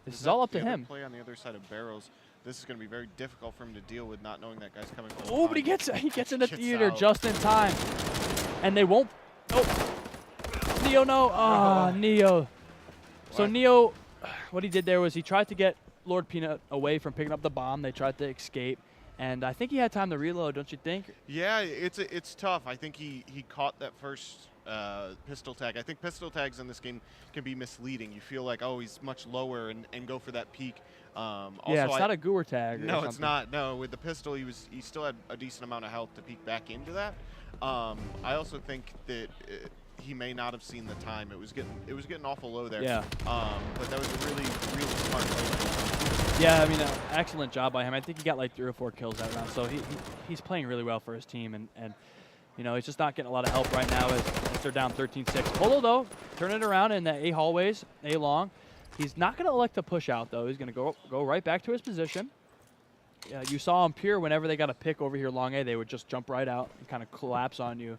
This is all up to him. Play on the other side of barrels. This is going to be very difficult for him to deal with, not knowing that guy's coming from behind. But he gets in the theater just in time. And they won't. Oh. Neo, no. Ah, Neo. So Neo, what he did there was he tried to get Lord Pnut away from picking up the bomb. They tried to escape, And I think he had time to reload, don't you think? Yeah, it's tough. I think he caught that first pistol tag. I think pistol tags in this game can be misleading. You feel like, oh, he's much lower and go for that peek. Yeah, it's not a gooer tag. No, it's not. No, with the pistol, he still had a decent amount of health to peek back into that. I also think that he may not have seen the time. It was getting awful low there. Yeah. But that was a really smart play. Yeah, I mean, excellent job by him. I think he got like 3 or 4 kills that round. So he's playing really well for his team, and you know, he's just not getting a lot of help right now as they're down 13-6. Polo though, turning it around in the A hallways, A long. He's not going to elect to push out, though. He's going to go right back to his position. You saw him Pure, whenever they got a pick over here long A, they would just jump right out and kind of collapse on you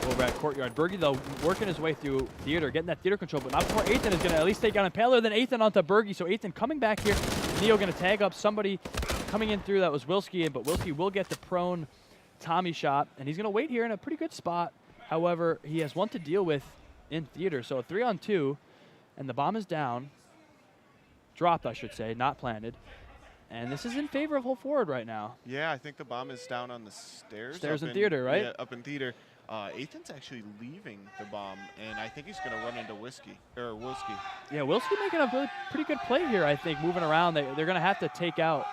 over at Courtyard. Berghy, though, working his way through Theater, getting that Theater control, but not before Athn is going to at least take out Impaler, then Athn onto Berghy. So Athn coming back here. Neo going to tag up somebody coming in through. That was Willzki, but Willzki will get the prone Tommy shot, and he's going to wait here in a pretty good spot. However, he has one to deal with in Theater. So a 3-on-2, and the bomb is down. Dropped, I should say, not planted. And this is in favor of hold forward right now. Yeah, I think the bomb is down on the stairs. Stairs in Theater, right? Yeah, up in Theater. Athan's actually leaving the bomb, and I think he's going to run into Willzki. Yeah, Willzki making a pretty good play here, I think, moving around. They're going to have to take out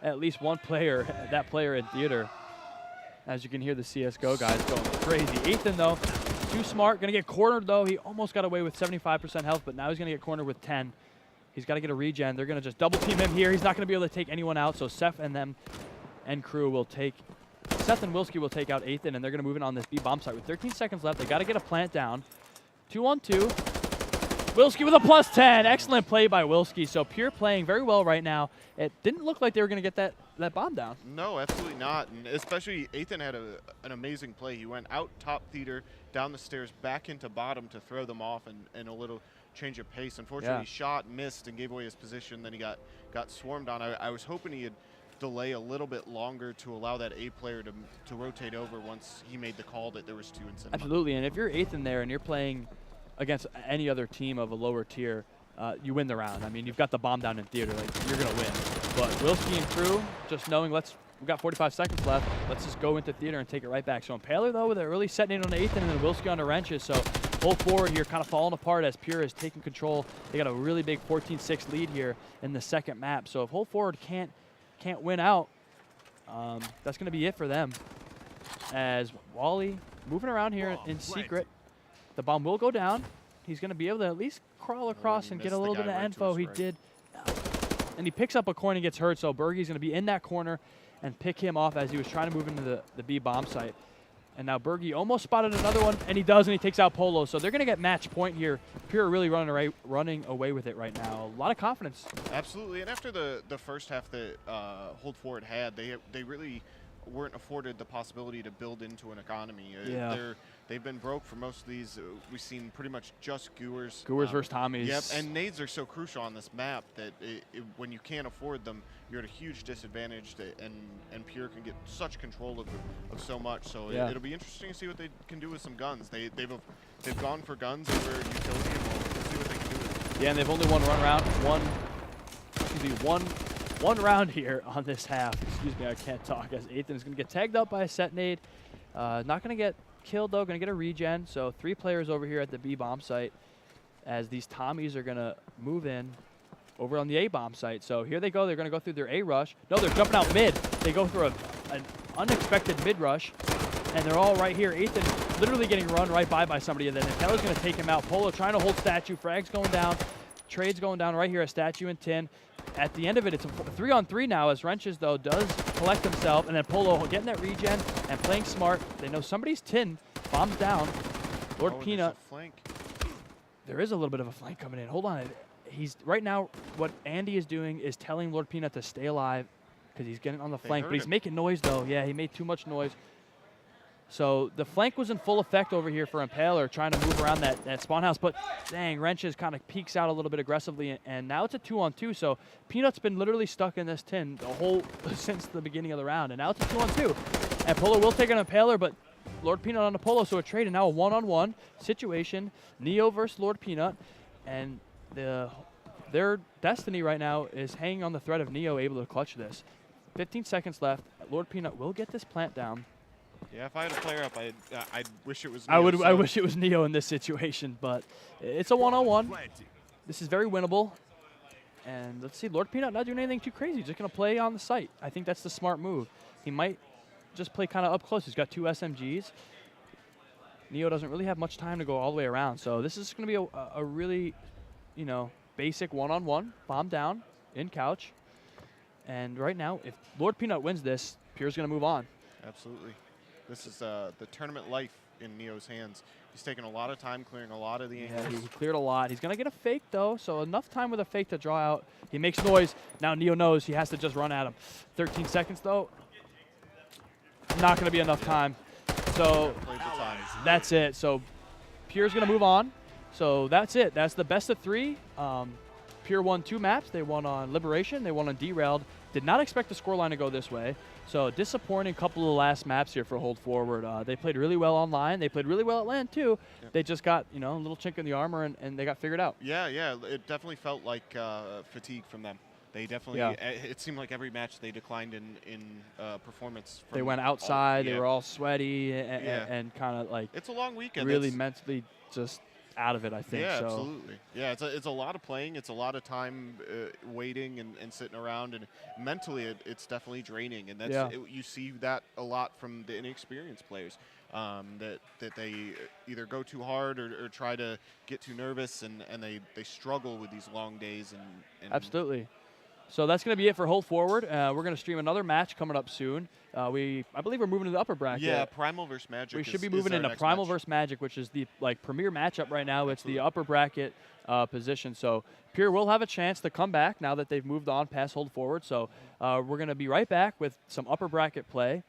at least one player, that player in Theater. As you can hear the CSGO guys going crazy. Athn, though, too smart. Going to get cornered, though. He almost got away with 75% health, but now he's going to get cornered with 10. He's got to get a regen. They're going to just double team him here. He's not going to be able to take anyone out, so Ssef and them and crew will take... Ssef and Willzki will take out Athn, and they're going to move in on this B bomb site with 13 seconds left. They got to get a plant down. 2-on-2. Willzki with a +10. Excellent play by Willzki. So Pure playing very well right now. It didn't look like they were going to get that bomb down. No, absolutely not. And especially Athn had an amazing play. He went out top Theater, down the stairs, back into bottom to throw them off and a little change of pace. Unfortunately, he shot, missed, and gave away his position. Then he got swarmed on. I was hoping he'd delay a little bit longer to allow that A player to rotate over once he made the call that there was 2 in cinema. Absolutely, and if you're Athn there and you're playing against any other team of a lower tier, you win the round. I mean, you've got the bomb down in Theater, like you're gonna win. But Willzki and crew, just knowing we've got 45 seconds left, let's just go into Theater and take it right back. So Impaler though, with it really setting in on Athn, and then Willzki on the wrenches. So hold forward here, kind of falling apart as Pure is taking control. They got a really big 14-6 lead here in the second map. So if hold forward can't win out, that's gonna be it for them. As Wally moving around here in secret. The bomb will go down. He's going to be able to at least crawl across and get a little bit of info. He did. And he picks up a coin and gets hurt, so Berghy's going to be in that corner and pick him off as he was trying to move into the B bomb site. And now Berghy almost spotted another one, and he does, and he takes out Polo. So they're going to get match point here. Pure really running away with it right now. A lot of confidence. Absolutely, and after the first half that hold forward had, they really weren't afforded the possibility to build into an economy. They've been broke for most of these. We've seen pretty much just Goers. Goers versus Tommies. Yep, and nades are so crucial on this map that when you can't afford them, you're at a huge disadvantage, and Pure can get such control of so much. So it'll be interesting to see what they can do with some guns. They've gone for guns over utility, and we'll see what they can do with it. Yeah, and they've only won one round here on this half. Excuse me, I can't talk. As Athn is going to get tagged up by a set nade. Not going to get killed though, going to get a regen. So 3 players over here at the B bomb site as these Tommies are going to move in over on the A bomb site. So here they go. They're going to go through their A rush. No, they're jumping out mid. They go through an unexpected mid rush, and they're all right here. Athn literally getting run right by somebody, and then Impaler's going to take him out. Polo trying to hold statue. Frag's going down. Trade's going down right here at statue and tin. At the end of it, it's a 3-on-3 now as Wrenches, though, does collect himself. And then Polo getting that regen and playing smart. They know somebody's tin. Bombs down. Lord Pnut. There is a little bit of a flank coming in. Hold on. He's right now, what Andy is doing is telling Lord Pnut to stay alive because he's getting on the flank. But he's making noise, though. Yeah, he made too much noise. So the flank was in full effect over here for Impaler, trying to move around that spawn house. But dang, Wrenches kind of peeks out a little bit aggressively, and now it's a 2-on-2. So Pnut's been literally stuck in this tin the whole since the beginning of the round, and now it's a 2-on-2. And Polo will take an Impaler, but Lord Pnut on the Polo, so a trade, and now a 1-on-1 situation. Neo versus Lord Pnut, and their destiny right now is hanging on the thread of Neo able to clutch this. 15 seconds left. Lord Pnut will get this plant down. Yeah, if I had a player up, I'd wish it was I Neo, would. so I wish it was Neo in this situation, but it's a one-on-one. This is very winnable. And let's see, Lord Pnut not doing anything too crazy. Just going to play on the site. I think that's the smart move. He might just play kind of up close. He's got 2 SMGs. Neo doesn't really have much time to go all the way around. So this is going to be a really, you know, basic one-on-one. Bomb down, in couch. And right now, if Lord Pnut wins this, Pure's going to move on. Absolutely. This is the tournament life in Neo's hands. He's taking a lot of time clearing a lot of the angles. Yeah, he cleared a lot. He's going to get a fake, though, so enough time with a fake to draw out. He makes noise. Now Neo knows he has to just run at him. 13 seconds, though. Not going to be enough time. So that's it. So Pure's going to move on. So that's it. That's the best of 3. Pure won 2 maps. They won on Liberation. They won on Derailed. Did not expect the scoreline to go this way. So disappointing couple of the last maps here for Hold Forward. They played really well online. They played really well at LAN too. Yep. They just got, you know, a little chink in the armor and they got figured out. Yeah, it definitely felt like fatigue from them. They definitely, it seemed like every match they declined in performance. They went outside. They were all sweaty and kind of like. It's a long weekend. Really mentally just out of it, I think. Yeah, so. Absolutely. Yeah, it's a lot of playing. It's a lot of time waiting and sitting around, and mentally it's definitely draining. And that's you see that a lot from the inexperienced players, that they either go too hard or try to get too nervous, and they struggle with these long days. And Absolutely. So that's going to be it for Hold Forward. We're going to stream another match coming up soon. I believe we're moving to the upper bracket. Yeah, Primal versus Magic. We should be moving into Primal versus Magic, which is the premier matchup right now. It's the upper bracket position. So Pure will have a chance to come back now that they've moved on past Hold Forward. So we're going to be right back with some upper bracket play.